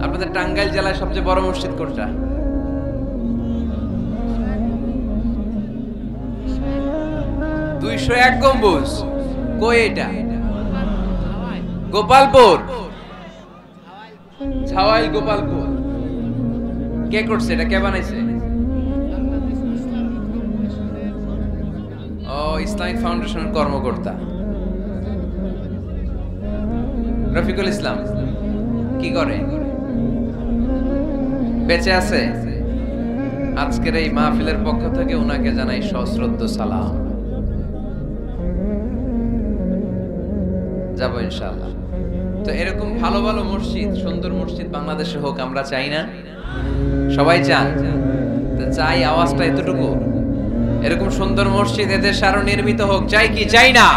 আপনাদের টাঙ্গাইল জেলায় সবচেয়ে বড় মসজিদ কোনটা? দুইশো 1 গম্বুজ। কই এটা? গোপালপুর। ছাওয়াইল গোপালপুর। কে করছে এটা? কে বানাইছে? ও, ইসলামিক ফাউন্ডেশনের কর্মকর্তা রফিকুল ইসলাম। কি করে? বেঁচে আছে? আজকের এই মাহফিলের পক্ষ থেকে উনাকে জানাই সশ্রদ্ধ সালাম। যাব ইনশাআল্লাহ। তো এরকম ভালো ভালো মসজিদ, সুন্দর মসজিদ বাংলাদেশে হোক, আমরা চাই না? সবাই চান? তো চাই, আওয়াজটা এতটুকু। এরকম সুন্দর মসজিদ এদেশে আরো নির্মিত হোক, চাই কি চাই না?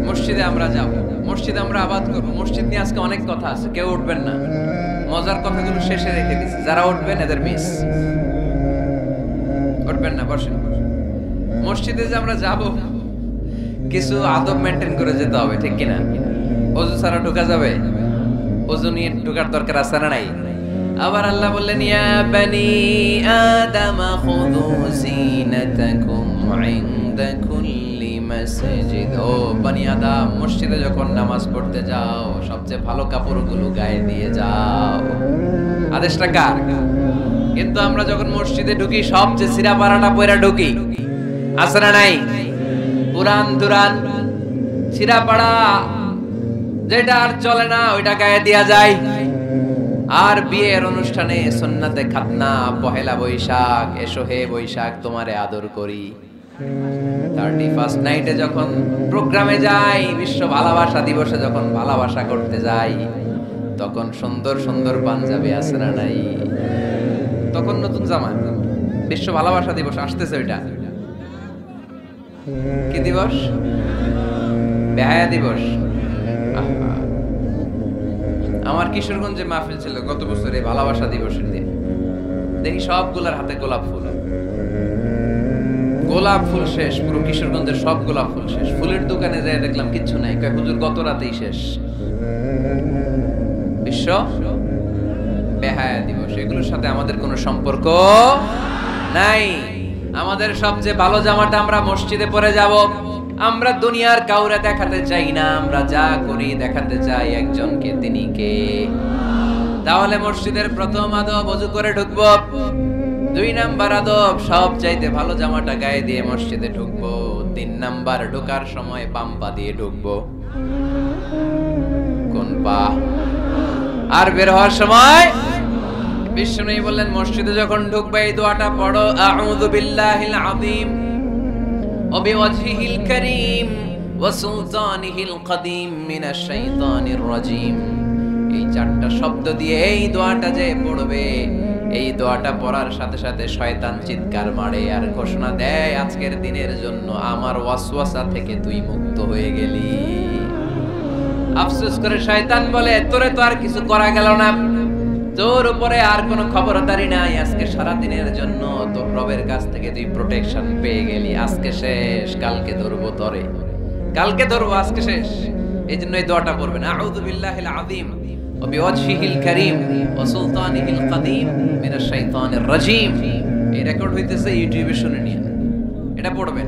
মসজিদে আমরা যাব, মসজিদে আমরা আবাদ করব। মসজিদ নিয়ে আজকে অনেক কথা আছে, কেউ উঠবেন না, মজার কথাগুলো শেষে রেখে দিচ্ছি। যারা উঠবেন এদের মিস। উঠবেন না, বসেন। মসজিদে যে আমরা যাব, কিছু আদব মেনটেন করে যেতে হবে, ঠিক কিনা? ওযু ছাড়া ঢোকা যাবে? ওযু নিয়ে ঢোকার দরকার আছে না নাই? আবার আল্লাহ বললেন, ইয়া বানি আদম খুযু জিনাতাকুম ইনদা কুল্লি মাসজিদ। ও বনি আদম, মসজিদে যখন নামাজ পড়তে যাও সবচেয়ে ভালো কাপড়গুলো গায়ে দিয়ে যাও। আদেশটা কার? কিন্তু আমরা যখন মসজিদে ঢুকি সবচেয়ে সিরা পারাটা পয়রা ঢুকি, আছে না নাই? পুরান দুরান সিরা পাড়া যেটা আর চলে না ওইটা গায়ে দেয়া যায়। আর বিয়ের অনুষ্ঠানে সুন্নাতে খাতনা, পহেলা বৈশাখ, এসো হে বৈশাখ তোমারে আদর করি, 31st নাইটে যখন প্রোগ্রামে যাই, বিশ্ব ভালোবাসা দিবসে যখন ভালোবাসা করতে যাই, তখন সুন্দর সুন্দর পাঞ্জাবি আছে না নাই? তখন নতুন জামা। বিশ্ব ভালোবাসা দিবস আসতেছে, ওইটা কি দিবস? বেহায়া দিবস। আমার কিশোরগঞ্জে মাহফিল ছিল গত বছর এই ভালোবাসা দিবসের দিন। দেখি সবগুলার হাতে গোলাপ ফুল, গোলাপ ফুল শেষ, পুরো কিশোরগঞ্জের সব গোলাপ ফুল শেষ। ফুলের দোকানে যাই দেখলাম কিচ্ছু নাই, কয় হুজুর গত রাতেই শেষ। বিশ্ব বেহায়া দিবস, এগুলোর সাথে আমাদের কোনো সম্পর্ক নাই। আমাদের সবচেয়ে ভালো জামাটা আমরা মসজিদে পরে যাব। আমরা দুনিয়ার কাউরে দেখাতে চাই না, আমরা যা করি দেখাতে চাই একজনকে, তিনি কে? তাহলে মসজিদের প্রথম আদব ওযু করে ঢুকবো। 2 নাম্বার আদব সব চাইতে ভালো জামাটা গায়ে দিয়ে মসজিদে ঢুকবো। 3 নাম্বার ঢোকার সময় বাম পা দিয়ে ঢুকবো। কোন পা? আর বের হওয়ার সময় বিষ্ণু বললেন মসজিদে যখন ঢুকবে এই দোয়াটা পড়ো, আউযু বিল্লাহিল আযীম ওয়া বিওয়াজহিল কারীম ওয়া সুলতানিহিল কাদীম মিনাশ শাইতানির রাজীম। এই 4টা শব্দ দিয়ে এই দোয়াটা যে পড়বে, এই দোয়াটা পড়ার সাথে সাথে শয়তান চিৎকার মারে আর ঘোষণা দেয়, আজকের দিনের জন্য আমার ওয়াসওয়াসা থেকে তুই মুক্ত হয়ে গেলি। আফসোস করে শয়তান বলে, তোরে তো আর কিছু করা গেল না, তোর উপরে আর কোনো খবরদারি নাই, আজকে সারা দিনের জন্য তোর রবের কাছ থেকে তুই প্রোটেকশন পেয়ে গেলি। আজকে শেষ, কালকে ধরবো তরে, কালকে ধরবো, আজকে শেষ। এই জন্য এই দোয়াটা পড়বেন, আউযু বিল্লাহিল আযীম ওয়া বিওয়াজহিল কারীম ওয়া সুলতানিহিল কাদীম মিনাশ শাইতানির রাজীম। এই রেকর্ড হইতেছে ইউটিউবে, শুনে নিন, এটা পড়বেন।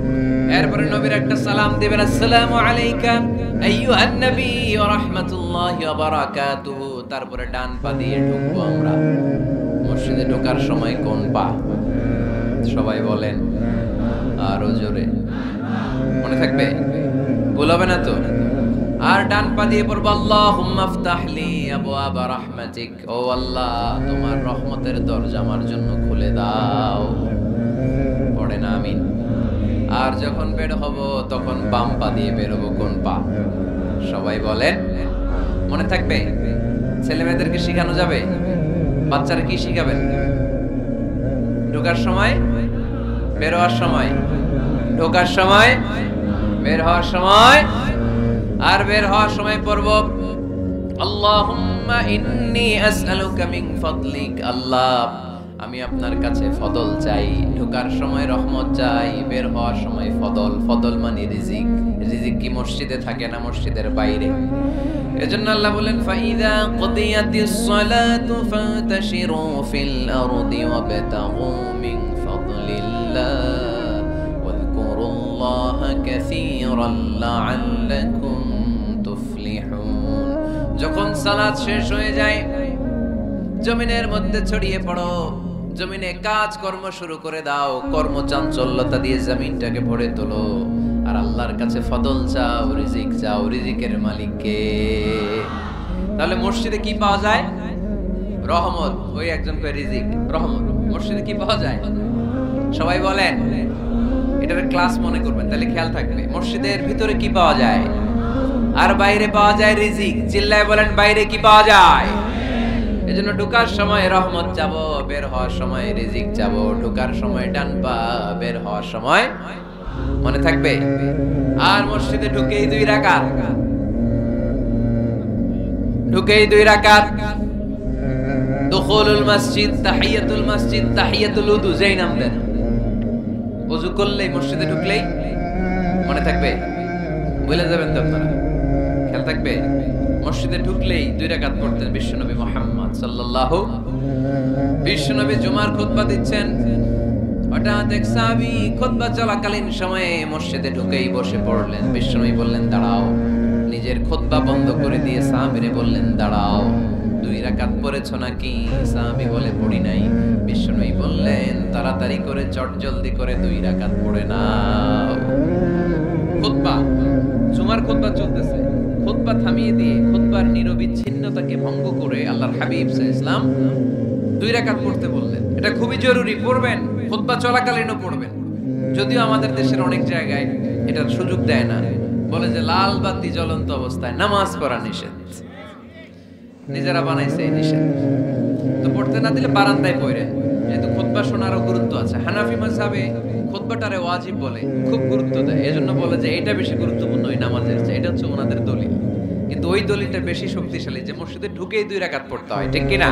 এরপরে নবীর একটা সালাম দিবেন, আসসালামু আলাইকা আইয়ুহান নবী ওয়া রাহমাতুল্লাহি ওয়া বারাকাতুহু। তারপরে ডান পা দিয়ে ঢুকবো আমরা। মসজিদে ঢোকার সময় কোন পা? সবাই বলেন আরো জোরে, মনে থাকবে, ভুল হবে না তো? আর ডান পা দিয়ে পড়বো, আল্লাহুম্মা আফতাহলি আবওয়াবা রাহমাতিক, ও আল্লাহ তোমার রহমতের দরজা আমার জন্য খুলে দাও। পড়ে না আমিন। আর যখন বের হব তখন বাম পা দিয়ে বের হবো। কোন পা? সবাই বলেন, মনে থাকবে? ছেলে মেয়েদেরকে শিখানো যাবে? বাচ্চারা কি শিখাবেন? ঢোকার সময়, বের হওয়ার সময়, ঢোকার সময়, বের হওয়ার সময়। আর বের হওয়ার সময় পড়ব, আল্লাহুম্মা ইন্নী আসআলুকা মিন ফাদলিক, আল্লাহ আমি আপনার কাছে ফদল চাই। ঢোকার সময় রহমত চাই, বের হওয়ার সময় ফদল। ফদল মানে রিজিক। রিজিক কি মসজিদে থাকে না মসজিদের বাইরে? এজন্য আল্লাহ বলেন, ফাইদা কুদিয়াতিস সালাতু ফান্তাশিরু ফিল আরদি ওয়াবতাগু মিন ফাদলিল্লাহ ওয়াযকুরুল্লাহা কাসীরান লাআল্লাকুম তুফলিহুন। যখন সালাত শেষ হয়ে যায়, জমিনের মধ্যে ছড়িয়ে পড়ো, জমিনে কাজ কর্ম শুরু করে দাও, কর্মচাঞ্চল্যতা দিয়ে জমিনটাকে ভরে তোলো, আর আল্লাহর কাছে ফদল চাও, রিজিক চাও। রিজিকের মালিক কে? তাহলে মসজিদে কি পাওয়া যায়? রহমত। ওই একজন কয় রিজিক, রহমত। মসজিদে কি পাওয়া যায়? সবাই বলেন, এটার ক্লাস মনে করবেন, তাহলে খেয়াল থাকবে। মসজিদের ভিতরে কি পাওয়া যায়? আর বাইরে পাওয়া যায় রিজিক। চিল্লায় বলেন, বাইরে কি পাওয়া যায়? এজন্য ঢোকার সময় রহমত চাবো, বের হওয়ার সময় রিজিক চাবো। ঢোকার সময় ডান পা, বের হওয়ার সময়, মনে থাকবে? আর মসজিদে ঢুকেই 2 রাকাত, ঢুকেই 2 রাকাত। দুখুলুল মসজিদ, তাহিয়াতুল মসজিদ, তাহিয়াতুল উযু, যেই নাম দেন। ওযু করলেই, মসজিদে ঢুকলেই, মনে থাকবে? ভুলে যাবেন তো আপনারা, খেয়াল থাকবে। মসজিদে ঢুকলেই 2 রাকাত পড়তেন বিশ্বনবী মুহাম্মদ সাল্লাল্লাহু। বিশ্বনবী জুমার খুতবা দিচ্ছেন, হঠাৎ এক সাহাবী খুতবা চলাকালীন সময়ে মসজিদে ঢুকেই বসে পড়লেন। বিশ্বনবী বললেন, দাঁড়াও। নিজের খুতবা বন্ধ করে দিয়ে সাহাবীরে বললেন, দাঁড়াও, 2 রাকাত পড়েছো নাকি? সাহাবী বলে, পড়ি নাই। বিশ্বনবী বললেন, তাড়াতাড়ি করে চটজলদি করে 2 রাকাত পড়ে নাও। খুতবা, জুমার খুতবা চলতেছে, খুতবা থামিয়ে দিয়ে খুতবার নিরবিচ্ছিন্নতাকে ভঙ্গ করে আল্লাহর হাবিব সাল্লাল্লাহু আলাইহি ওয়াসাল্লাম 2 রাকাত পড়তে বললেন। এটা খুবই জরুরি, পড়বেন। খুতবা চলাকালীনও পড়বেন। যদিও আমাদের দেশের অনেক জায়গায় এটার সুযোগ দেয় না, বলে যে লাল বাতি জ্বলন্ত অবস্থায় নামাজ পড়া নিষেধ, নিজেরা বানাইছে এই নিষেধ। তো পড়তে না দিলে বারান্দায় পড়েন, যেহেতু খুতবা শোনারও গুরুত্ব আছে। হানাফি মাযহাবে খুতবাটারে ওয়াজিব বলে, খুব গুরুত্ব দেয়, এজন্য বলে যে এটা বেশি গুরুত্বপূর্ণ ওই নামাজের চেয়ে। এটা হচ্ছে ওনাদের দলিল, কিন্তু ওই দলিলটা বেশি শক্তিশালী যে মসজিদে ঢুকেই 2 রাকাত পড়তে হয়, ঠিক কি না?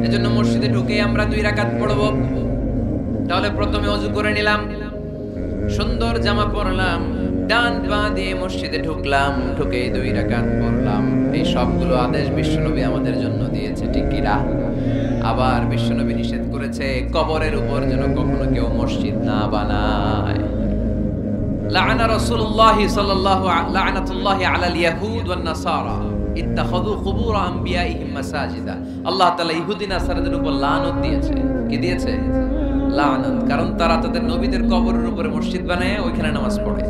এজন্য মসজিদে ঢুকেই আমরা 2 রাকাত পড়ব। তাহলে প্রথমে ওযু করে নিলাম, সুন্দর জামা পরলাম, ডান পা দিয়ে মসজিদে ঢুকলাম, ঢুকে 2 রাকাত পড়লাম। এই সবগুলো আদেশ বিশ্বনবী আমাদের জন্য দিয়েছে, ঠিক কি না? আবার বিশ্বনবী নিষেধ করেছে কবরের উপর যেন কখনো কেউ মসজিদ না বানায়। লাআনা রাসূলুল্লাহ সাল্লাল্লাহু লাআনাতুল্লাহি আলাল ইয়াহুদ ওয়ান নাসারা ইত্তাখাযু কুবুর আমবিয়াইহিম মাসাজিদা। আল্লাহ তাআলা ইহুদি নাসারাদের উপর লানত দিয়েছে। কি দিয়েছে? লানত। কারণ তারা তাদের নবীদের কবরের উপরে মসজিদ বানায়, ওইখানে নামাজ পড়ে।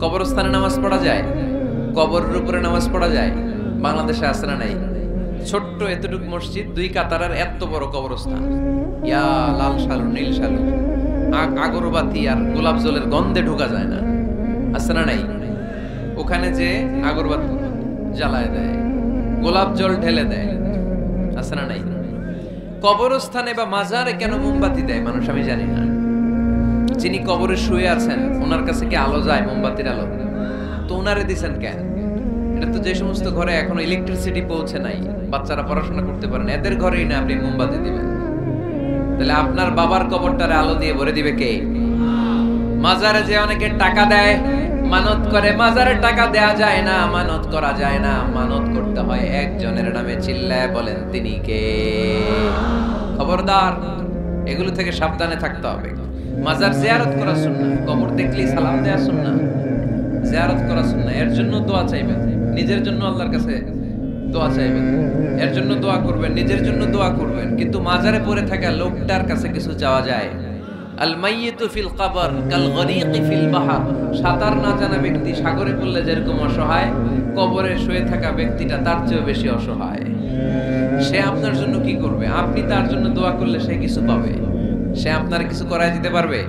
কবরস্থানে নামাজ পড়া যায়? কবরের উপরে নামাজ পড়া যায়? বাংলাদেশে আছে না নাই? ছোট্ট এতটুকু মসজিদ, 2 কাতারের এত বড় কবরস্থান, ইয়া লাল শালু নীল শালু, আগরবাতি আর গোলাপ জলের গন্ধে ঢোকা যায় না, আছে না নাই? ওখানে যে আগরবাতি জ্বালায় দেয়, গোলাপ জল ঢেলে দেয়, আছে না নাই? কবরস্থানে বা মাজারে কেন মোমবাতি দেয় মানুষ আমি জানি না। যিনি কবরে শুয়ে আছেন ওনার কাছে কি আলো যায়, মোমবাতির আলো? তো ওনারে দিছেন কেন? এটা তো যে সমস্ত ঘরে এখনো ইলেকট্রিসিটি পৌঁছে নাই, বাচ্চারা পড়াশোনা করতে পারে না, এদের ঘরেই না আপনি মোমবাতি দিবেন? তাহলে আপনার বাবার কবরটারে আলো দিয়ে ভরে দিবে কে? মাজারে যে অনেকে টাকা দেয়, মানত করে, মাজারে টাকা দেয়া যায় না, মানত করা যায় না, মানত করতে হয় একজনের নামে। চিল্লায় বলেন তিনি কে? খবরদার, এগুলো থেকে সাবধানে থাকতে হবে। মাজার জিয়ারত করা সুন্নাহ, কবর দেখলেই সালাম দেয়া সুন্নাহ, জিয়ারত করা সুন্নাহ। এর জন্য দোয়া চাইবেন, নিজের জন্য আল্লাহর কাছে দোয়া চাইবেন, এর জন্য দোয়া করবেন, নিজের জন্য দোয়া করবেন। কিন্তু মাজারে পড়ে থাকা লোকটার কাছে কিছু চাওয়া যায়? আল মাইয়িতু ফিল কবর কাল গরীকি ফিল বাহর। সাঁতার না জানা ব্যক্তি সাগরে পড়লে যেরকম অসহায়, কবরে শুয়ে থাকা ব্যক্তিটা তার চেয়েও বেশি অসহায়। সে আপনার জন্য কি করবে? আপনি তার জন্য দোয়া করলে সে কিছু পাবে। সে আপনার কিছু করায় দিতে পারবে?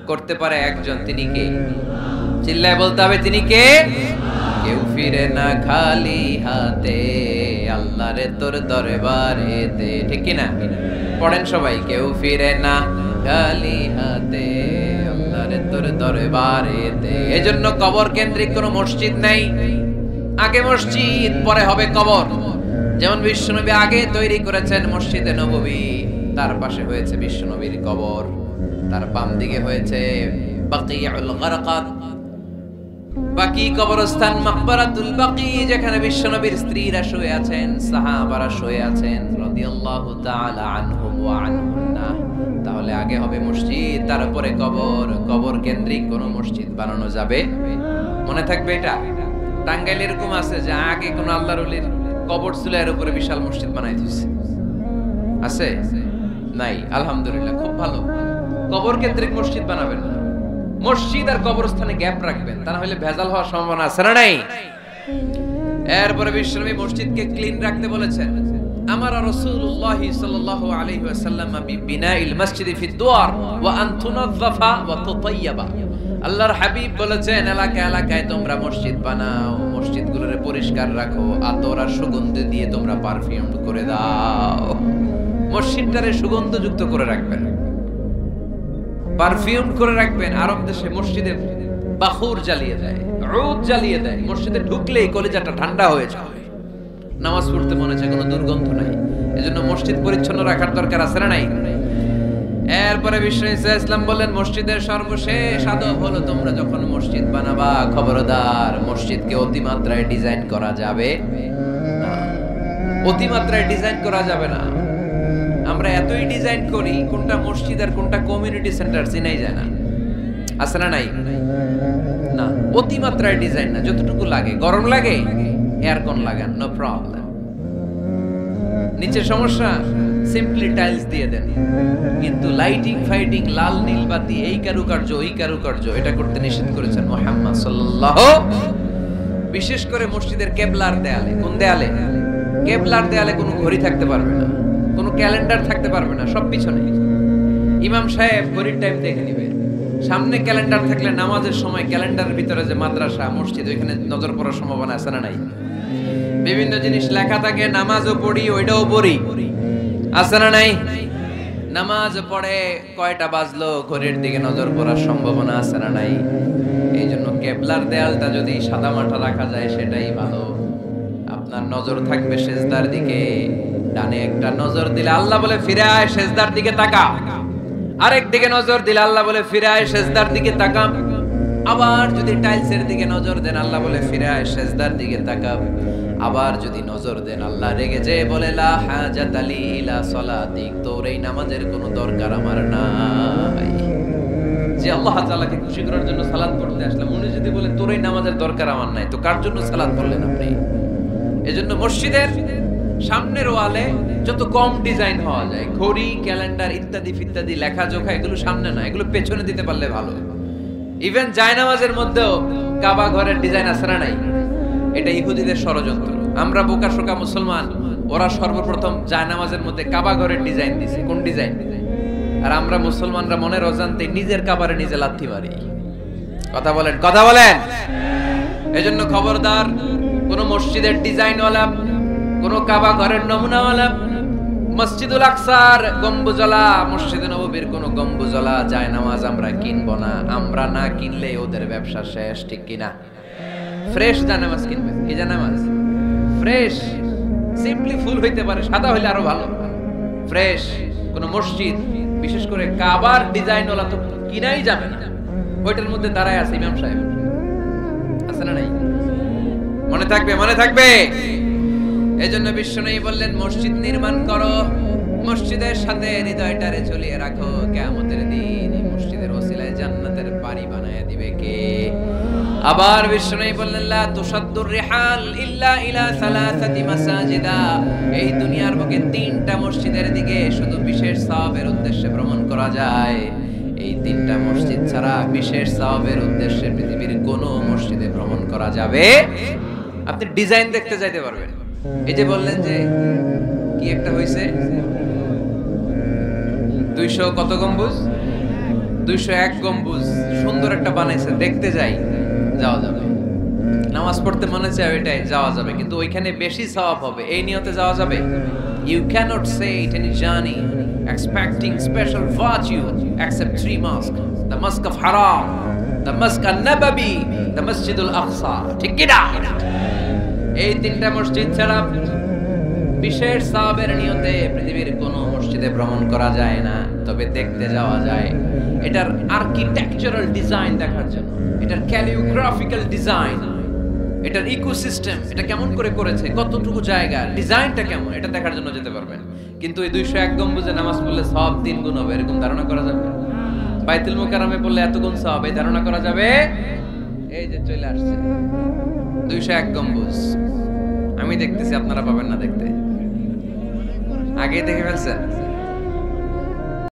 করতে পারে একজন, তিনি কে? চিল্লায় বলতে হবে তিনি কে? কেউ ফিরে না খালি হাতে, আল্লাহরে তোর দরবারেতে, ঠিক কি না? পড়েন সবাই, কেউ ফিরে না খালি হাতে, আল্লাহরে তোর দরবারেতে। এজন্য কবর কেন্দ্রিক কোনো মসজিদ নাই। আগে মসজিদ, পরে হবে কবর। যেমন বিশ্বনবী আগে তৈরি করেছেন মসজিদে নববী, তার পাশে হয়েছে বিশ্বনবীর কবর, তার বাম দিকে হয়েছে বাকিউল গারকাত, বাকি কবরস্থান মাকবারাতুল বাকি, যেখানে বিশ্বনবীর স্ত্রীরা শুয়ে আছেন, সাহাবারা শুয়ে আছেন রাদিয়াল্লাহু তাআলা আনহুম ওয়া আনহুন্না। তাহলে আগে হবে মসজিদ, তারপরে কবর। কবর কেন্দ্রিক কোন মসজিদ বানানো যাবে? মনে থাকবে এটা। টাঙ্গাইলে এরকম আছে যে আগে কোন আল্লাহর ওলির কবর ছিল, এর উপরে বিশাল মসজিদ বানাই দিয়েছে, আছে? নাই। আলহামদুলিল্লাহ, খুব ভালো। কবর কেন্দ্রিক মসজিদ বানাবেন না, মসজিদ আর কবরস্থানে গ্যাপ রাখবেন, তা না হলে ভেজাল হওয়ার সম্ভাবনা আছে না নাই? এরপরে বিশ্বনবী মসজিদকে ক্লিন রাখতে বলেছেন। আমারা রাসূলুল্লাহ সাল্লাল্লাহু আলাইহি ওয়াসাল্লাম বিনাইল মসজিদি ফি দুয়ার ওয়া আন তুনাযযাফা ওয়া তুতায়্যাবা। আল্লাহর হাবিব বলেছেন এলাকায় এলাকায় তোমরা মসজিদ বানাও, মসজিদগুলোরে পরিষ্কার রাখো, আতর আর সুগন্ধি দিয়ে তোমরা পারফিউম করে দাও। মসজিদটারে সুগন্ধযুক্ত করে রাখবেন, পারফিউম করে রাখবেন। আরব দেশে মসজিদে বাখুর জ্বালিয়ে দেয়, উদ জ্বালিয়ে দেয়, মসজিদে ঢুকলেই কলিজাটা ঠান্ডা হয়ে যায়, নামাজ পড়তে মনে চায়, কোনো দুর্গন্ধ নাই। এজন্য মসজিদ পরিচ্ছন্ন রাখার দরকার আছে না নাই? এরপরে বিশ্ব ইসলাম বলেন মসজিদের সর্বশেষ আদব হলো তোমরা যখন মসজিদ বানাবা, খবরদার মসজিদকে অতিমাত্রায় ডিজাইন করা যাবে না। অতিমাত্রায় ডিজাইন করা যাবে না। আমরা এতই ডিজাইন করি, কোনটা মসজিদ আর কোনটা কমিউনিটি সেন্টার চিনাই যায় না, আছে না নাই? না, অতিমাত্রায় ডিজাইন না, যতটুকু লাগে। গরম লাগে, এয়ারকন লাগান, নো প্রবলেম। নিচে সমস্যা, সিম্পলি টাইলস দিয়ে দেন। কিন্তু লাইটিং ফাইটিং, লাল নীল বাতি, এই কারুকার্য ওই কারুকার্য, এটা করতে নিষেধ করেছেন মুহাম্মদ সাল্লাল্লাহু। বিশেষ করে মসজিদের কেবলার দেয়ালে। কোন দেয়ালে? কেবলার দেয়ালে কোনো ঘড়ি থাকতে পারবে না, কোনো ক্যালেন্ডার থাকতে পারবে না, সব পিছনে। ইমাম সাহেব ঘড়ির টাইম দেখে নিবে। সামনে ক্যালেন্ডার থাকলে নামাজের সময় ক্যালেন্ডারের ভিতরে যে মাদ্রাসা মসজিদ ওইখানে নজর পড়ার সম্ভাবনা আছে না নাই? বিভিন্ন জিনিস লেখা থাকে, নামাজও পড়ি ওইটাও পড়ি, আছে না নাই? নামাজ পড়ে কয়টা বাজলো ঘড়ির দিকে নজর পড়ার সম্ভাবনা আছে না নাই? এই জন্য কেবলার দেয়ালটা যদি সাদা মাটা রাখা যায় সেটাই ভালো। আপনার নজর থাকবে সেজদার দিকে। ডানে একটা নজর দিলে আল্লাহ বলে ফিরে আয় সেজদার দিকে তাকা, আরেক দিকে নজর দিলে আল্লাহ বলে ফিরে আয় সেজদার দিকে তাকা। আবার যদি টাইলসের দিকে নজর দেন আল্লাহ বলে ফিরে আয় সেজদার দিকে তাকা। আবার যদি নজর দেন আল্লাহ রেগে যে বলে লা হাজাত লি ইলা সলাতিক, তোর এই নামাজের কোনো দরকার আমার নাই। যে আল্লাহ তাআলাকে খুশি করার জন্য সালাত পড়তে আসলাম, উনি যদি বলে তোর এই নামাজের দরকার আমার নাই, তো কার জন্য সালাত পড়লেন আপনি? এজন্য মসজিদের সামনের ওয়ালে যত কম ডিজাইন হওয়া যায়, ঘড়ি ক্যালেন্ডার ইত্যাদি ফিত্যাদি লেখা জোখা, এগুলো সামনে না, এগুলো পেছনে দিতে পারলে ভালো। ইভেন জায়নামাজের মধ্যেও কাবা ঘরের ডিজাইন আছে না নাই? এটা ইহুদিদের ষড়যন্ত্র। আমরা বোকাশোকা মুসলমান, ওরা সর্বপ্রথম জায়নামাজের মধ্যে কাবা ঘরের ডিজাইন দিছে। কোন ডিজাইন? আর আমরা মুসলমানরা মনের অজান্তে নিজের কাবারে নিজে লাথি মারি। কথা বলেন, কথা বলেন। এজন্য খবরদার, কোন মসজিদের ডিজাইনওয়ালা, কোন কাবা ঘরের নমুনাওয়ালা, মসজিদুল আকসার গম্বুজলা, মসজিদে নববীর কোন গম্বুজলা জায়নামাজ আমরা কিনবো না। আমরা না কিনলে ওদের ব্যবসা শেষ, ঠিক কিনা? ফ্রেশ জায়নামাজ কিনবেন। কি জায়নামাজ? ফ্রেশ, সিম্পলি ফুল হইতে পারে, সাদা হইলে আরো ভালো। ফ্রেশ কোন মসজিদ, বিশেষ করে কাবার ডিজাইনওয়ালা তো কিনাই যাবে না। ওইটার মধ্যে দাঁড়ায় আছে ইমাম সাহেব, আছে না নাই? মনে থাকবে, মনে থাকবে। এজন্য বিশ্বনবী বললেন মসজিদ নির্মাণ করো, মসজিদের সাথে হৃদয়টারে ঝুলিয়ে রাখো। কিয়ামতের দিন এই মসজিদের ওসিলায় জান্নাতের বাড়ি বানায় দিবে কে? আবার বিশ্বনবী বললেন লা তুসাদ্দুর রিহাল ইল্লা ইলা সালাসাতি মাসাজিদা, এই দুনিয়ার বুকে তিনটা মসজিদের দিকে শুধু বিশেষ সওয়াবের উদ্দেশ্যে ভ্রমণ করা যায়। এই তিনটা মসজিদ ছাড়া বিশেষ সওয়াবের উদ্দেশ্যে পৃথিবীর কোনো মসজিদে ভ্রমণ করা যাবে। আপনি ডিজাইন দেখতে যাইতে পারবেন। এই যে বললেন যে কি একটা হইছে 200 কত গম্বুজ, 201 গম্বুজ, সুন্দর একটা বানাইছে, দেখতে যাই, যাওয়া যাবে। নামাজ পড়তে মনে চায় ওইটাই, যাওয়া যাবে, কিন্তু ওইখানে বেশি সওয়াব হবে, এই নিয়তে যাওয়া যাবে। You cannot say it any journey expecting special virtue except 3 mosques: the Mosque of Haram, the Mosque an-Nabawi, the Masjid al-Aqsa, ঠিক কি না? এই তিনটা মসজিদ ছাড়া বিশেষ সওয়াবের নিয়তে পৃথিবীর কোনো মসজিদে ভ্রমণ করা যায় না, তবে দেখতে যাওয়া যায়। এটার আর্কিটেকচারাল ডিজাইন দেখার জন্য, এটার ক্যালিওগ্রাফিক্যাল ডিজাইন, এটার ইকোসিস্টেম, এটা কেমন করে করেছে, কতটুকু জায়গা, ডিজাইনটা কেমন, এটা দেখার জন্য যেতে পারবেন। কিন্তু এই 201 গম্বুজে নামাজ পড়লে সওয়াব 3 গুণ হবে, এরকম ধারণা করা যাবে? বাইতুল মুকাররমে পড়লে এত গুণ সওয়াব, এই ধারণা করা যাবে? এই যে চলে আসছে 201 গম্বুজ, আমি দেখতেছি, আপনারা পাবেন না দেখতে। আগে দেখে ফেলছেন?